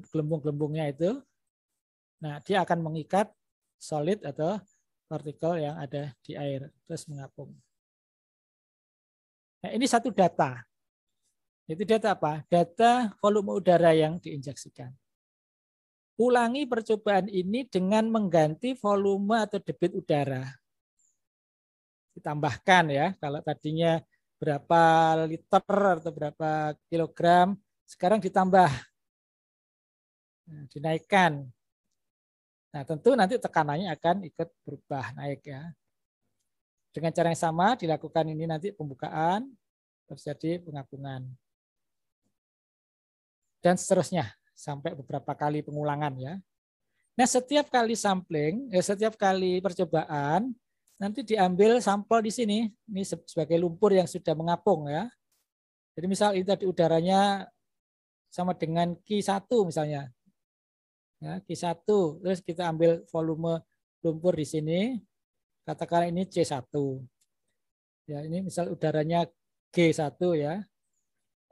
gelembung-gelembungnya itu. Nah, dia akan mengikat solid atau partikel yang ada di air terus mengapung. Nah, ini satu data. Itu data apa? Data volume udara yang diinjeksikan. Ulangi percobaan ini dengan mengganti volume atau debit udara. Ditambahkan ya, kalau tadinya berapa liter atau berapa kilogram, sekarang ditambah, dinaikkan. Nah, tentu nanti tekanannya akan ikut berubah, naik ya. Dengan cara yang sama dilakukan ini nanti pembukaan, terjadi pengapungan. Dan seterusnya sampai beberapa kali pengulangan ya. Nah, setiap kali sampling, setiap kali percobaan nanti diambil sampel di sini. Ini sebagai lumpur yang sudah mengapung ya. Jadi misal ini tadi udaranya sama dengan Q1 misalnya. Ya, Q1, terus kita ambil volume lumpur di sini. Katakan ini C1. Ya, ini misal udaranya G1 ya.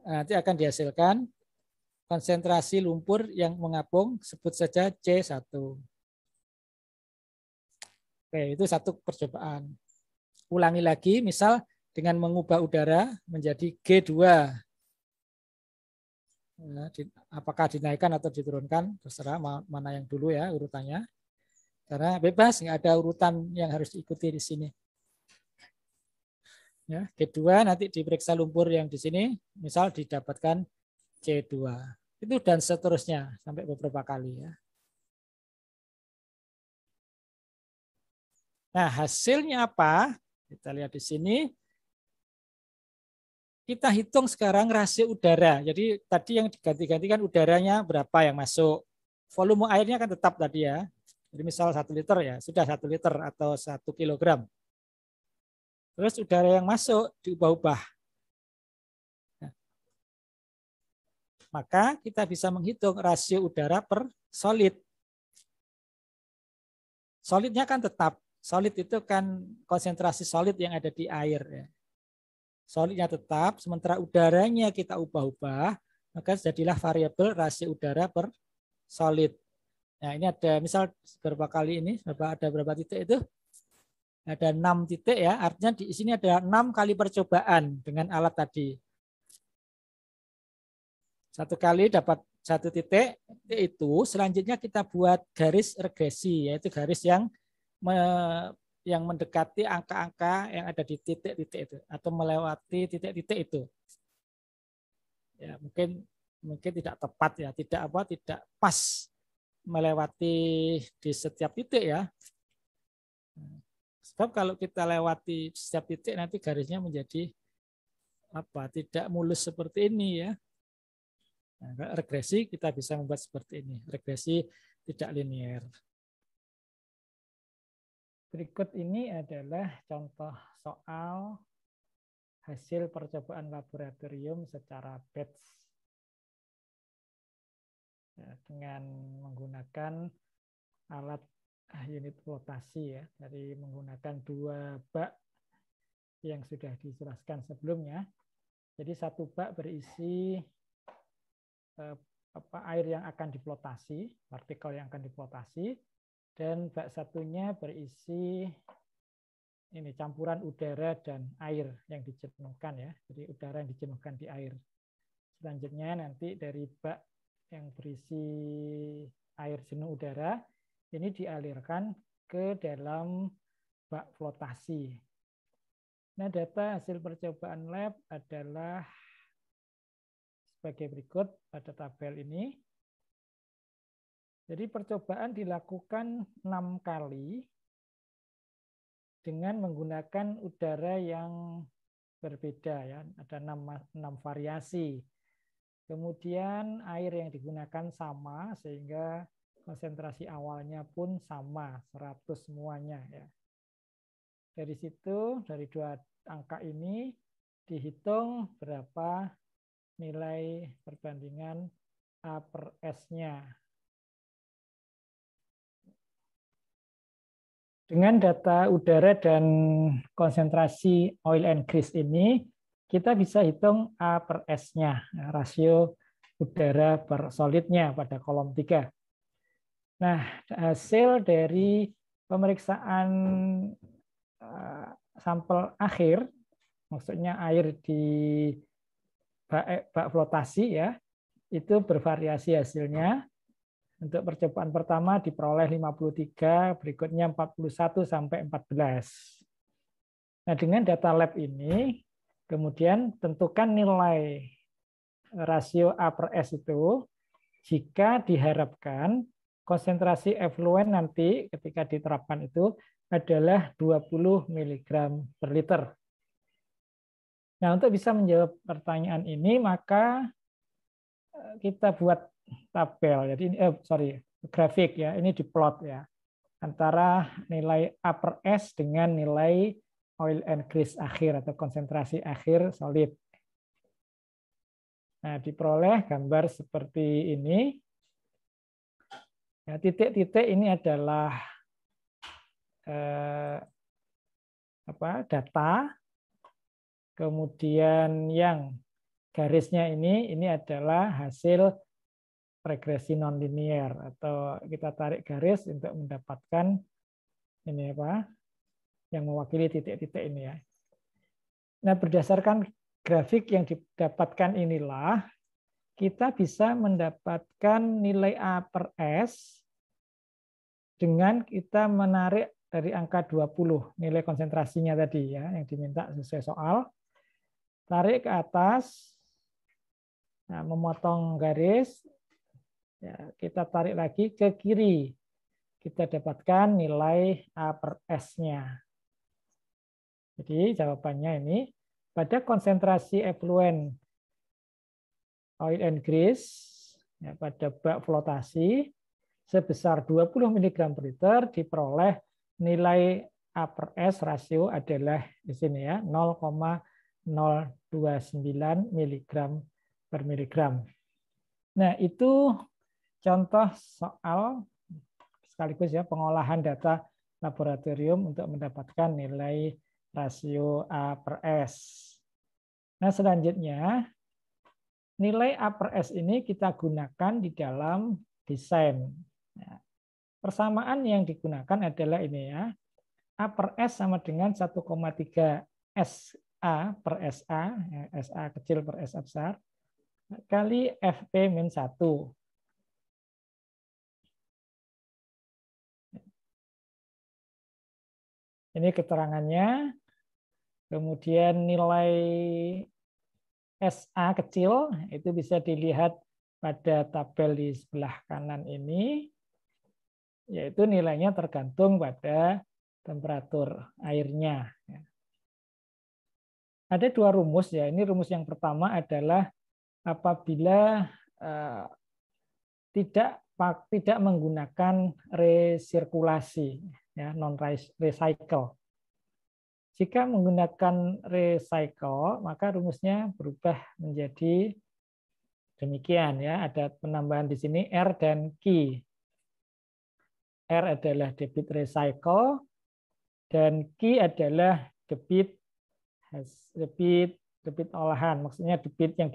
Nanti akan dihasilkan konsentrasi lumpur yang mengapung, sebut saja C1. Oke, itu satu percobaan. Ulangi lagi, misal dengan mengubah udara menjadi G2. Apakah dinaikkan atau diturunkan, terserah mana yang dulu ya urutannya. Karena bebas, nggak ada urutan yang harus diikuti di sini. Ya, G2 nanti diperiksa lumpur yang di sini, misal didapatkan C2. Itu dan seterusnya sampai beberapa kali ya. Nah, hasilnya apa? Kita lihat di sini. Kita hitung sekarang rasio udara. Jadi tadi yang diganti-ganti kan udaranya berapa yang masuk. Volume airnya kan tetap tadi ya. Jadi misal 1 liter ya, sudah 1 liter atau 1 kilogram. Terus udara yang masuk diubah-ubah. Nah, maka kita bisa menghitung rasio udara per solid. Solidnya kan tetap. Solid itu kan konsentrasi solid yang ada di air. Ya. Solidnya tetap, sementara udaranya kita ubah-ubah, maka jadilah variabel rasio udara per solid. Nah, ini ada misal berapa kali ini, ada berapa titik itu? Ada 6 titik ya, artinya di sini ada 6 kali percobaan dengan alat tadi. Satu kali dapat 1 titik, itu selanjutnya kita buat garis regresi, yaitu garis yang mendekati angka-angka yang ada di titik-titik itu atau melewati titik-titik itu. Ya, mungkin tidak tepat ya, tidak pas melewati di setiap titik ya. Sebab kalau kita lewati setiap titik nanti garisnya menjadi tidak mulus seperti ini ya. Nah, regresi kita bisa membuat seperti ini, regresi tidak linear. Berikut ini adalah contoh soal hasil percobaan laboratorium secara batch ya, dengan menggunakan alat unit flotasi ya, dari menggunakan 2 bak yang sudah dijelaskan sebelumnya. Jadi 1 bak berisi air yang akan diflotasi, partikel yang akan diflotasi, dan bak satunya berisi ini campuran udara dan air yang dijenuhkan ya. Jadi udara yang dijenuhkan di air. Selanjutnya nanti dari bak yang berisi air jenuh udara ini dialirkan ke dalam bak flotasi. Nah, data hasil percobaan lab adalah sebagai berikut pada tabel ini. Jadi percobaan dilakukan 6 kali dengan menggunakan udara yang berbeda ya, ada 6 variasi. Kemudian air yang digunakan sama sehingga konsentrasi awalnya pun sama 100 semuanya ya. Dari situ dari 2 angka ini dihitung berapa nilai perbandingan A per S-nya. Dengan data udara dan konsentrasi oil and grease ini, kita bisa hitung A per S-nya, rasio udara per solidnya pada kolom 3. Nah, hasil dari pemeriksaan sampel akhir, maksudnya air di bak flotasi ya, itu bervariasi hasilnya. Untuk percobaan pertama diperoleh 53, berikutnya 41 sampai 14. Nah, dengan data lab ini kemudian tentukan nilai rasio A per S itu jika diharapkan konsentrasi efluen nanti ketika diterapkan itu adalah 20 mg per liter. Nah, untuk bisa menjawab pertanyaan ini maka kita buat tabel. Jadi ini grafik ya, ini diplot ya antara nilai A per S dengan nilai oil and grease akhir atau konsentrasi akhir solid. Nah, diperoleh gambar seperti ini. Ya, titik-titik ini adalah data. Kemudian yang garisnya ini adalah hasil regresi nonlinier atau kita tarik garis untuk mendapatkan ini yang mewakili titik-titik ini ya. Nah, berdasarkan grafik yang didapatkan inilah kita bisa mendapatkan nilai A per S dengan kita menarik dari angka 20 nilai konsentrasinya tadi ya yang diminta sesuai soal. Tarik ke atas. Nah, memotong garis. Ya, kita tarik lagi ke kiri. Kita dapatkan nilai A per S-nya. Jadi jawabannya ini, pada konsentrasi efluen oil and grease, ya, pada bak flotasi, sebesar 20 mg per liter diperoleh nilai A per S rasio adalah di sini ya, 0,029 mg per miligram. Nah, itu contoh soal sekaligus ya pengolahan data laboratorium untuk mendapatkan nilai rasio A per S. Nah, selanjutnya nilai A per S ini kita gunakan di dalam desain. Nah, persamaan yang digunakan adalah ini ya. A per S sama dengan 1,3 SA per SA, SA kecil per SA besar, kali FP-1. Ini keterangannya. Kemudian nilai SA kecil itu bisa dilihat pada tabel di sebelah kanan ini, yaitu nilainya tergantung pada temperatur airnya. Ada 2 rumus ya. Ini rumus yang pertama adalah apabila tidak menggunakan resirkulasi, ya, non-recycle. Jika menggunakan recycle, maka rumusnya berubah menjadi demikian ya. Ada penambahan di sini R dan Q.
R adalah debit recycle, dan Q adalah debit olahan. Maksudnya debit yang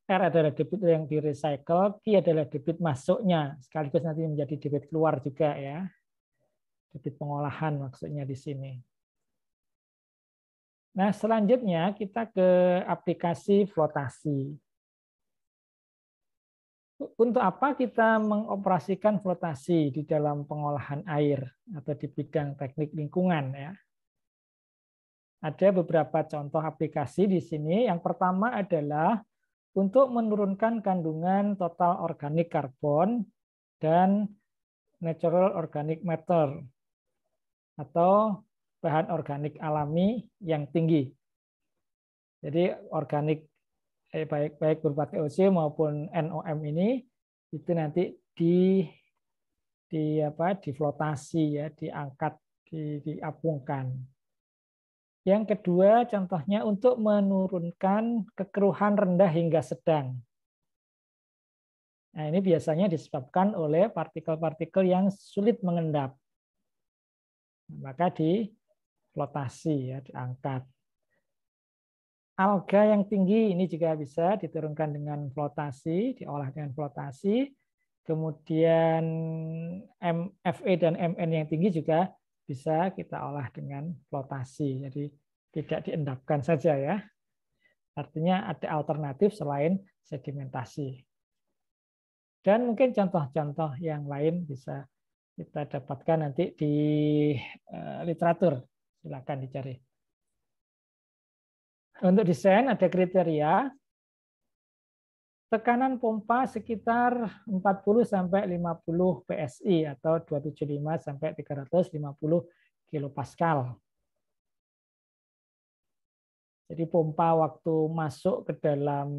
R adalah debit yang di recycle, Q adalah debit masuknya, sekaligus nanti menjadi debit keluar juga ya. Debit pengolahan maksudnya di sini. Nah, selanjutnya kita ke aplikasi flotasi. Untuk apa kita mengoperasikan flotasi di dalam pengolahan air atau di bidang teknik lingkungan ya? Ada beberapa contoh aplikasi di sini. Yang pertama adalah untuk menurunkan kandungan total organik karbon dan natural organic matter atau bahan organik alami yang tinggi. Jadi organik baik berupa TOC maupun NOM ini itu nanti diflotasi ya, diangkat, diapungkan. Yang kedua contohnya untuk menurunkan kekeruhan rendah hingga sedang. Nah, ini biasanya disebabkan oleh partikel-partikel yang sulit mengendap. Maka diflotasi ya, diangkat. Alga yang tinggi ini juga bisa diturunkan dengan flotasi, diolah dengan flotasi. Kemudian Fe dan Mn yang tinggi juga bisa kita olah dengan flotasi. Jadi tidak diendapkan saja ya. Artinya ada alternatif selain sedimentasi. Dan mungkin contoh-contoh yang lain bisa kita dapatkan nanti di literatur. Silakan dicari. Untuk desain ada kriteria. Tekanan pompa sekitar 40 sampai 50 PSI atau 275 sampai 350 kilopascal. Jadi pompa waktu masuk ke dalam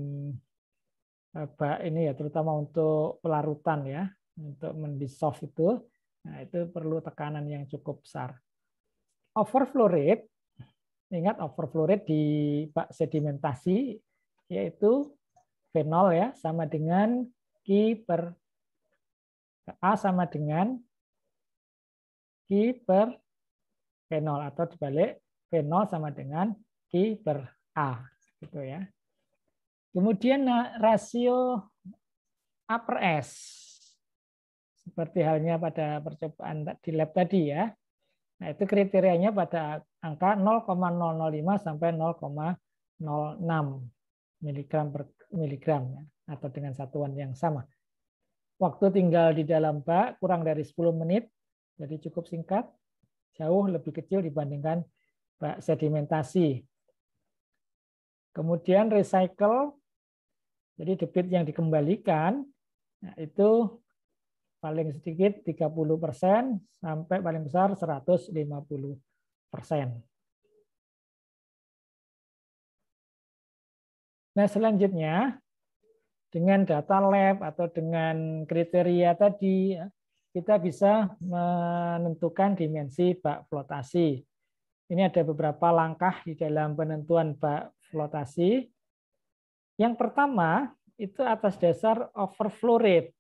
bak ini ya, terutama untuk pelarutan ya, untuk mendissolve itu, nah itu perlu tekanan yang cukup besar. Overflow rate, ingat overflow rate di bak sedimentasi yaitu V0 ya, sama dengan Q per A sama dengan Q per V0 atau dibalik V0 sama dengan Q per A gitu ya. Kemudian rasio A per S seperti halnya pada percobaan di lab tadi ya. Nah, itu kriterianya pada angka 0,005 sampai 0,06 miligram per miligram ya, atau dengan satuan yang sama. Waktu tinggal di dalam bak kurang dari 10 menit, jadi cukup singkat, jauh lebih kecil dibandingkan bak sedimentasi. Kemudian recycle, jadi debit yang dikembalikan, nah itu paling sedikit 30% sampai paling besar 150%. Nah, selanjutnya dengan data lab atau dengan kriteria tadi kita bisa menentukan dimensi bak flotasi. Ini ada beberapa langkah di dalam penentuan bak flotasi. Yang pertama itu atas dasar overflow rate.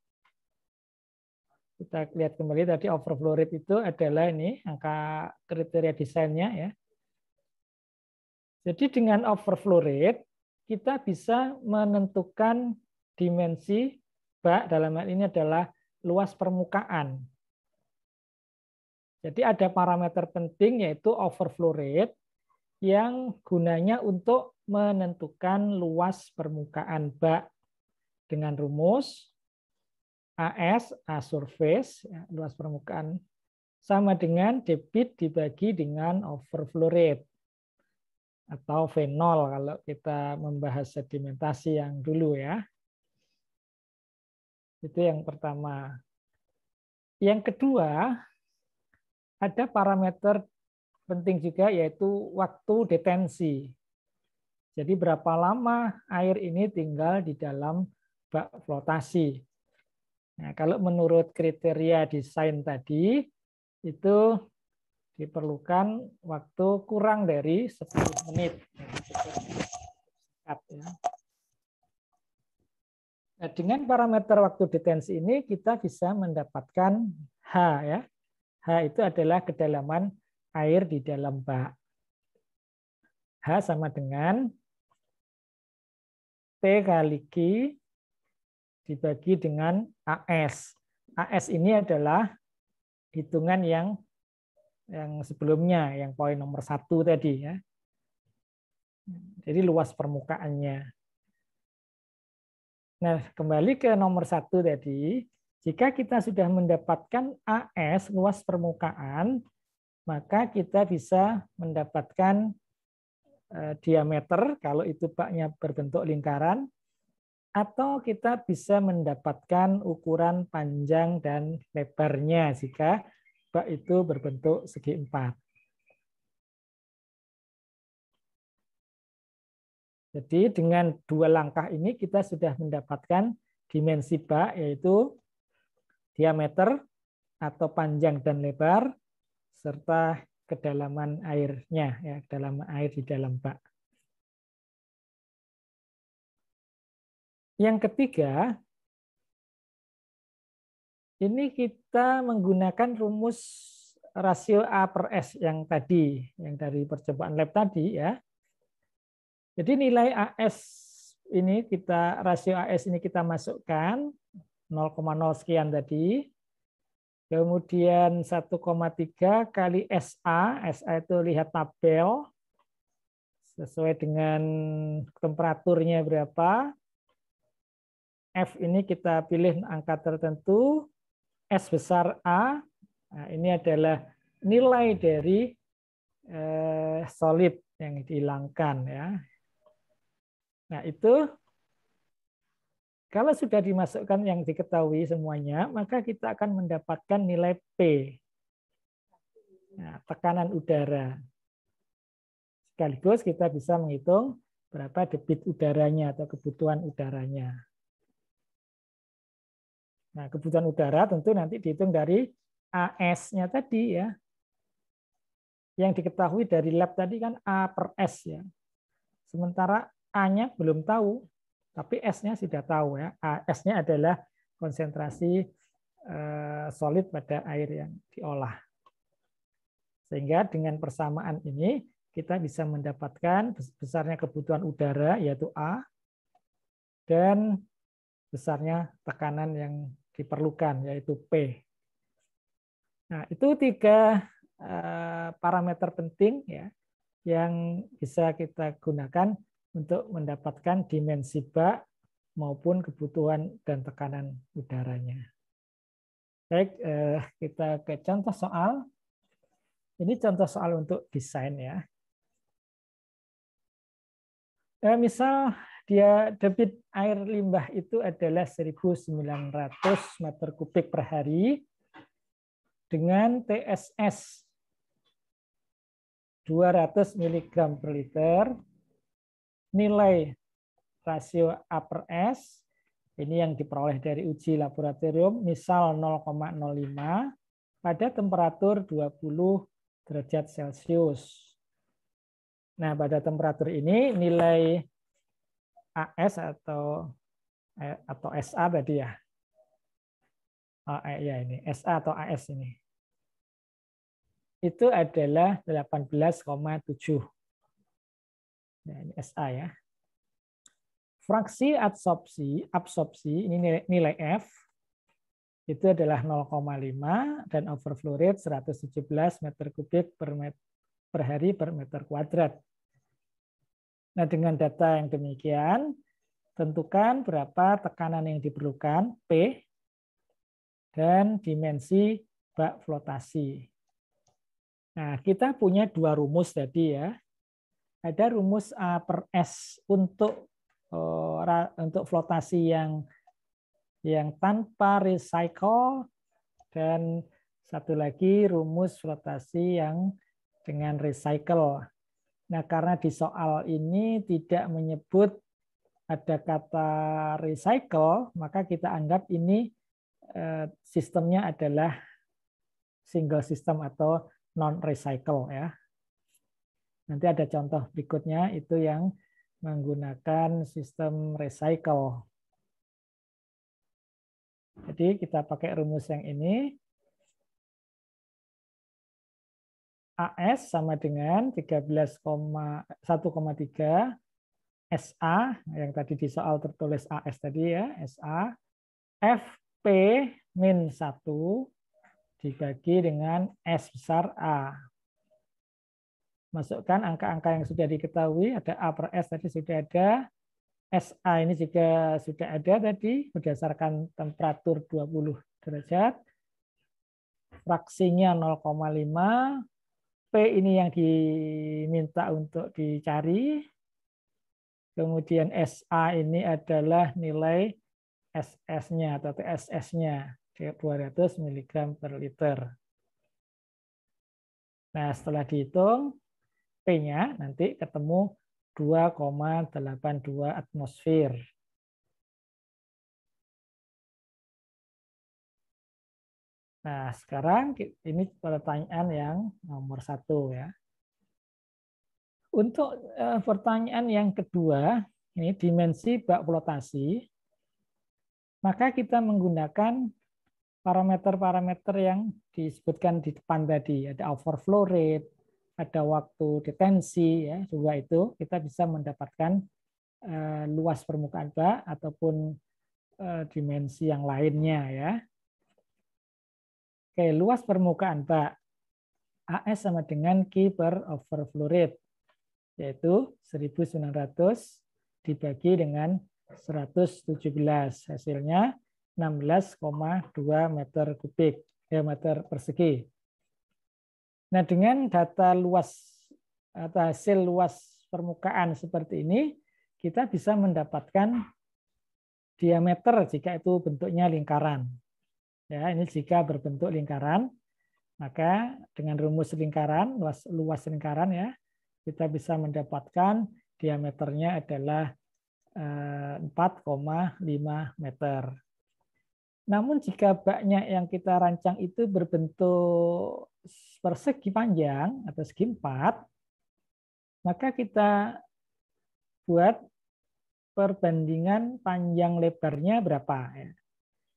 Kita lihat kembali tadi overflow rate itu adalah ini angka kriteria desainnya ya. Jadi dengan overflow rate kita bisa menentukan dimensi bak, dalam hal ini adalah luas permukaan. Jadi ada parameter penting yaitu overflow rate yang gunanya untuk menentukan luas permukaan bak dengan rumus AS, A surface, ya, luas permukaan, sama dengan debit dibagi dengan overflow rate, atau V0 kalau kita membahas sedimentasi yang dulu ya. Itu yang pertama. Yang kedua, ada parameter penting juga yaitu waktu detensi. Jadi berapa lama air ini tinggal di dalam bak flotasi. Nah, kalau menurut kriteria desain tadi, itu diperlukan waktu kurang dari 10 menit. Nah, dengan parameter waktu detensi ini kita bisa mendapatkan H ya. H itu adalah kedalaman air di dalam bak. H sama dengan T kali Q dibagi dengan AS. AS ini adalah hitungan yang sebelumnya, yang poin nomor 1 tadi ya. Jadi luas permukaannya. Nah, kembali ke nomor 1 tadi, jika kita sudah mendapatkan AS, luas permukaan, maka kita bisa mendapatkan diameter, kalau itu baknya berbentuk lingkaran, atau kita bisa mendapatkan ukuran panjang dan lebarnya jika bak itu berbentuk segi 4. Jadi dengan 2 langkah ini kita sudah mendapatkan dimensi bak, yaitu diameter atau panjang dan lebar, serta kedalaman airnya, ya, kedalaman air di dalam bak. Yang ketiga, ini kita menggunakan rumus rasio A per S yang tadi, yang dari percobaan lab tadi ya. Jadi nilai AS ini rasio AS ini kita masukkan 0,0 sekian tadi. Kemudian 1,3 kali SA, SA itu lihat tabel sesuai dengan temperaturnya berapa. F ini kita pilih angka tertentu, S besar A, nah, ini adalah nilai dari solid yang dihilangkan ya. Nah itu kalau sudah dimasukkan yang diketahui semuanya, maka kita akan mendapatkan nilai P, nah, tekanan udara. Sekaligus kita bisa menghitung berapa debit udaranya atau kebutuhan udaranya. Nah, kebutuhan udara tentu nanti dihitung dari AS-nya tadi ya. Yang diketahui dari lab tadi kan A per S ya. Sementara A-nya belum tahu, tapi S-nya sudah tahu ya. S-nya adalah konsentrasi solid pada air yang diolah. Sehingga dengan persamaan ini kita bisa mendapatkan besarnya kebutuhan udara yaitu A dan besarnya tekanan yang diperlukan yaitu P. Nah, itu 3 parameter penting ya yang bisa kita gunakan untuk mendapatkan dimensi bak maupun kebutuhan dan tekanan udaranya. Baik, kita ke contoh soal. Ini contoh soal untuk desain ya. Misal dia debit air limbah itu adalah 1.900 meter kubik per hari dengan TSS 200 mg per liter, nilai rasio A per S, ini yang diperoleh dari uji laboratorium, misal 0,05 pada temperatur 20 derajat Celcius. Nah, pada temperatur ini nilai AS atau SA tadi ya. Ya ini, SA atau AS ini. Itu adalah 18,7. Nah, ini SA ya. Fraksi absorpsi ini nilai F itu adalah 0,5 dan overflow rate 117 meter kubik per hari per meter kuadrat. Nah, dengan data yang demikian, tentukan berapa tekanan yang diperlukan, P, dan dimensi bak flotasi. Nah, kita punya 2 rumus tadi ya. Ada rumus A per S untuk flotasi yang tanpa recycle, dan satu lagi rumus flotasi yang dengan recycle. Nah, karena di soal ini tidak menyebut ada kata recycle, maka kita anggap ini sistemnya adalah single system atau non-recycle ya. Nanti ada contoh berikutnya itu yang menggunakan sistem recycle. Jadi kita pakai rumus yang ini. AS sama dengan 13,1,3 SA, yang tadi di soal tertulis AS tadi ya, SA, FP min 1 dibagi dengan S besar A. Masukkan angka-angka yang sudah diketahui, ada A per S tadi sudah ada, SA ini juga sudah ada tadi, berdasarkan temperatur 20 derajat, fraksinya 0,5, P ini yang diminta untuk dicari. Kemudian SA ini adalah nilai SS-nya atau TSS-nya, 200 mg per liter. Nah, setelah dihitung, P-nya nanti ketemu 2,82 atmosfer. Nah, sekarang ini pertanyaan yang nomor 1 ya. Untuk pertanyaan yang kedua, ini dimensi bak flotasi, maka kita menggunakan parameter-parameter yang disebutkan di depan tadi. Ada overflow rate, ada waktu detensi, ya, juga itu kita bisa mendapatkan luas permukaan bak ataupun dimensi yang lainnya ya. Oke, luas permukaan bak AS sama dengan Q per overflow rate, yaitu 1900 dibagi dengan 117, hasilnya 16,2 meter kubik, meter persegi. Nah, dengan data luas atau hasil luas permukaan seperti ini, kita bisa mendapatkan diameter jika itu bentuknya lingkaran. Ya, ini jika berbentuk lingkaran, maka dengan rumus lingkaran, luas lingkaran ya, kita bisa mendapatkan diameternya adalah 4,5 meter. Namun jika baknya yang kita rancang itu berbentuk persegi panjang atau segi 4, maka kita buat perbandingan panjang lebarnya berapa.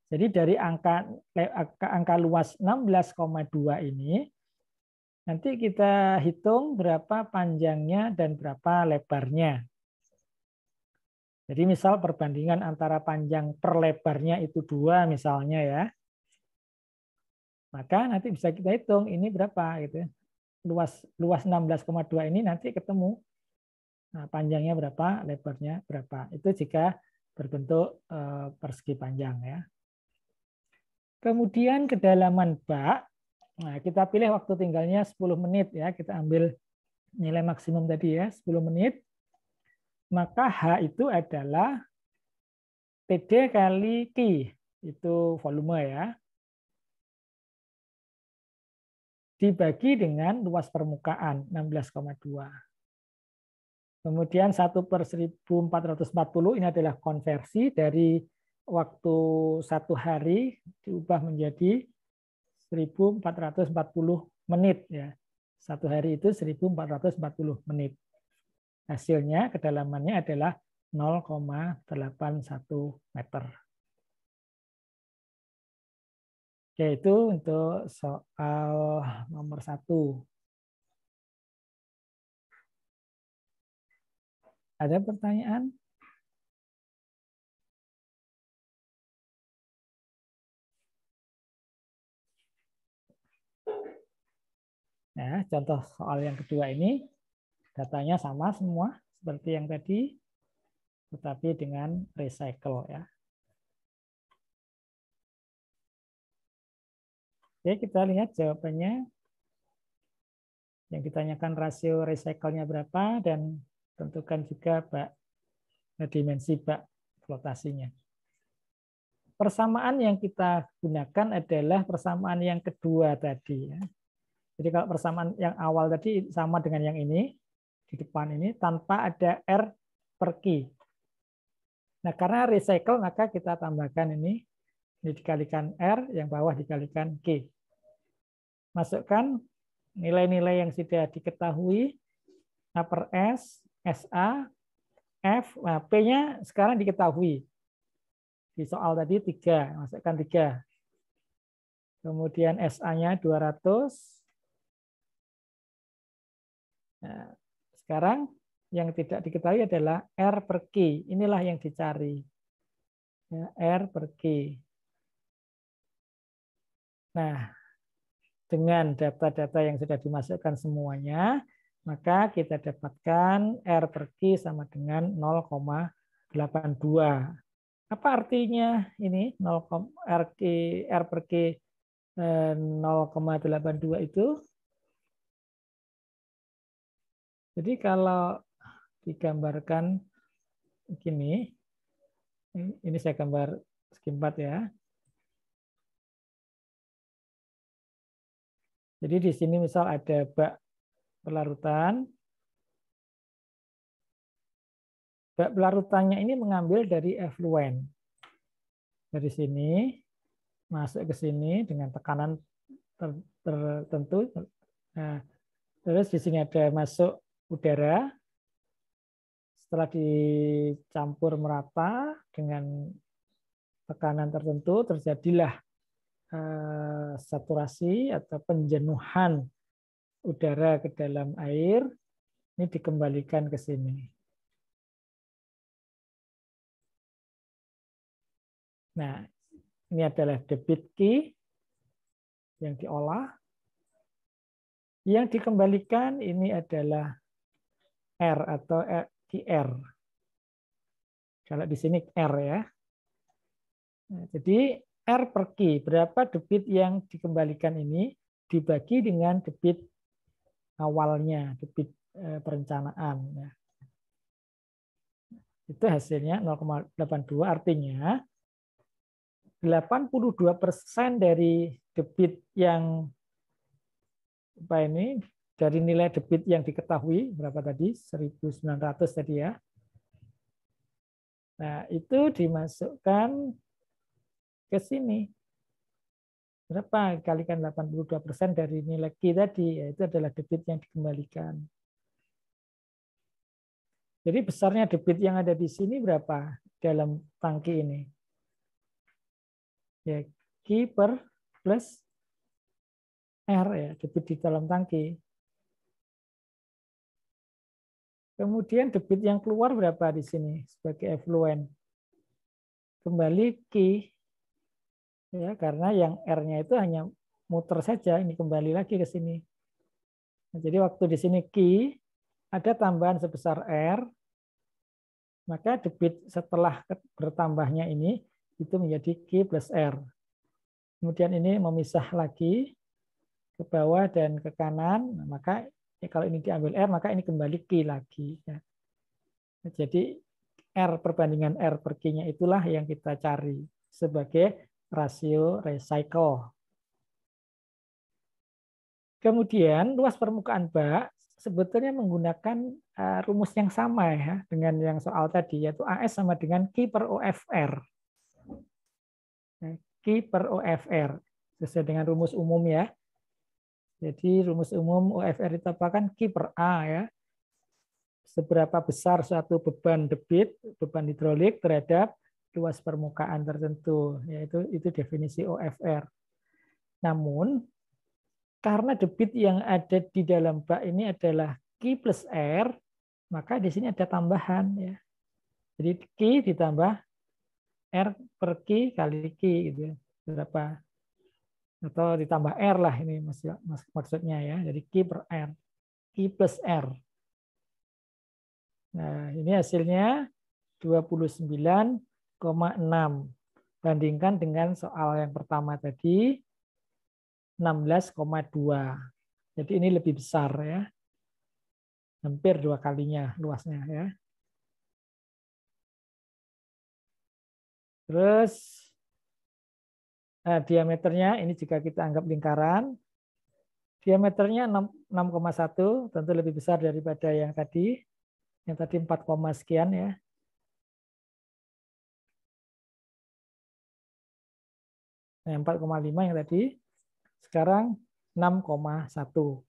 Jadi dari angka luas 16,2 ini, nanti kita hitung berapa panjangnya dan berapa lebarnya. Jadi misal perbandingan antara panjang per lebarnya itu 2 misalnya ya. Maka nanti bisa kita hitung ini berapa gitu. Luas 16,2 ini nanti ketemu. Nah, panjangnya berapa, lebarnya berapa. Itu jika berbentuk persegi panjang ya. Kemudian kedalaman bak. Nah, kita pilih waktu tinggalnya 10 menit ya. Kita ambil nilai maksimum tadi ya, 10 menit. Maka H itu adalah PD kali Q, itu volume ya, dibagi dengan luas permukaan 16,2. Kemudian 1/1440 ini adalah konversi dari waktu 1 hari diubah menjadi 1440 menit ya. 1 hari itu 1440 menit. Hasilnya kedalamannya adalah 0,81 meter. Oke, itu untuk soal nomor 1. Ada pertanyaan? Nah, contoh soal yang kedua ini, datanya sama semua seperti yang tadi, tetapi dengan recycle ya. Oke, kita lihat jawabannya. Yang ditanyakan rasio recycle-nya berapa dan tentukan juga dimensi bak flotasinya. Persamaan yang kita gunakan adalah persamaan yang kedua tadi ya. Jadi kalau persamaan yang awal tadi sama dengan yang ini di depan ini tanpa ada R per Q. Nah, karena recycle maka kita tambahkan ini dikalikan R, yang bawah dikalikan Q. Masukkan nilai-nilai yang sudah diketahui, A per S, SA, F, nah, P-nya sekarang diketahui. Di soal tadi 3, masukkan 3. Kemudian SA-nya 200. Nah, sekarang yang tidak diketahui adalah R per Q. Inilah yang dicari. Ya, R per Q. Nah, dengan data-data yang sudah dimasukkan semuanya, maka kita dapatkan R per Q sama dengan 0,82. Apa artinya ini 0, R per Q 0,82 itu? Jadi kalau digambarkan begini, ini saya gambar skimpat ya. Jadi di sini misal ada bak pelarutan. Bak pelarutannya ini mengambil dari efluen. Dari sini masuk ke sini dengan tekanan tertentu. Nah, terus di sini ada masuk udara. Setelah dicampur merata dengan tekanan tertentu, terjadilah saturasi atau penjenuhan udara ke dalam air. Ini dikembalikan ke sini. Nah, ini adalah debit Q yang diolah. Yang dikembalikan ini adalah R atau QR. Kalau di sini R ya. Nah, jadi R per Q, berapa debit yang dikembalikan ini dibagi dengan debit awalnya, debit perencanaan. Ya. Itu hasilnya 0,82, artinya 82% dari debit yang dari nilai debit yang diketahui berapa tadi, 1.900 tadi ya. Nah, itu dimasukkan ke sini. Berapa kalikan 82% dari nilai Q tadi, yaitu adalah debit yang dikembalikan. Jadi besarnya debit yang ada di sini berapa dalam tangki ini? Ya, Q per plus R ya, debit di dalam tangki. Kemudian debit yang keluar berapa di sini sebagai efluen? Kembali Q. Ya, karena yang R-nya itu hanya muter saja, ini kembali lagi ke sini. Nah, jadi waktu di sini Q ada tambahan sebesar R, maka debit setelah bertambahnya ini itu menjadi Q plus R. Kemudian ini memisah lagi ke bawah dan ke kanan, nah, maka kalau ini diambil R, maka ini kembali Q lagi. Ya. Nah, jadi R perbandingan R per Q-nya itulah yang kita cari sebagai rasio recycle. Kemudian luas permukaan bak sebetulnya menggunakan rumus yang sama ya dengan yang soal tadi, yaitu AS sama dengan Q per OFR. Q per OFR sesuai dengan rumus umum ya. Jadi rumus umum OFR itu apa kan? Q per A ya. Seberapa besar suatu beban debit, beban hidrolik terhadap luas permukaan tertentu, yaitu itu definisi OFR. Namun karena debit yang ada di dalam bak ini adalah Q plus R, maka di sini ada tambahan ya. Jadi Q ditambah R per Q kali Q gitu ya. Berapa? Atau ditambah R lah ini maksudnya ya. Jadi Q per R. Q plus R. Nah, ini hasilnya 29,6. Bandingkan dengan soal yang pertama tadi 16,2. Jadi ini lebih besar ya. Hampir 2 kalinya luasnya ya. Terus diameternya ini jika kita anggap lingkaran, diameternya 6,1, tentu lebih besar daripada yang tadi. Yang tadi 4, sekian ya. Nah, 4,5 yang tadi. Sekarang 6,1.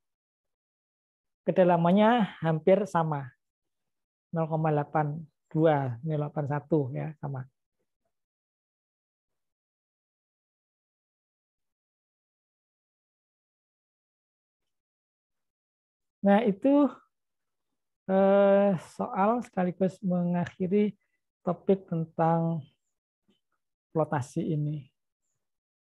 Kedalamannya hampir sama. 0,82, 0,81 ya, sama. Nah, itu soal sekaligus mengakhiri topik tentang flotasi ini.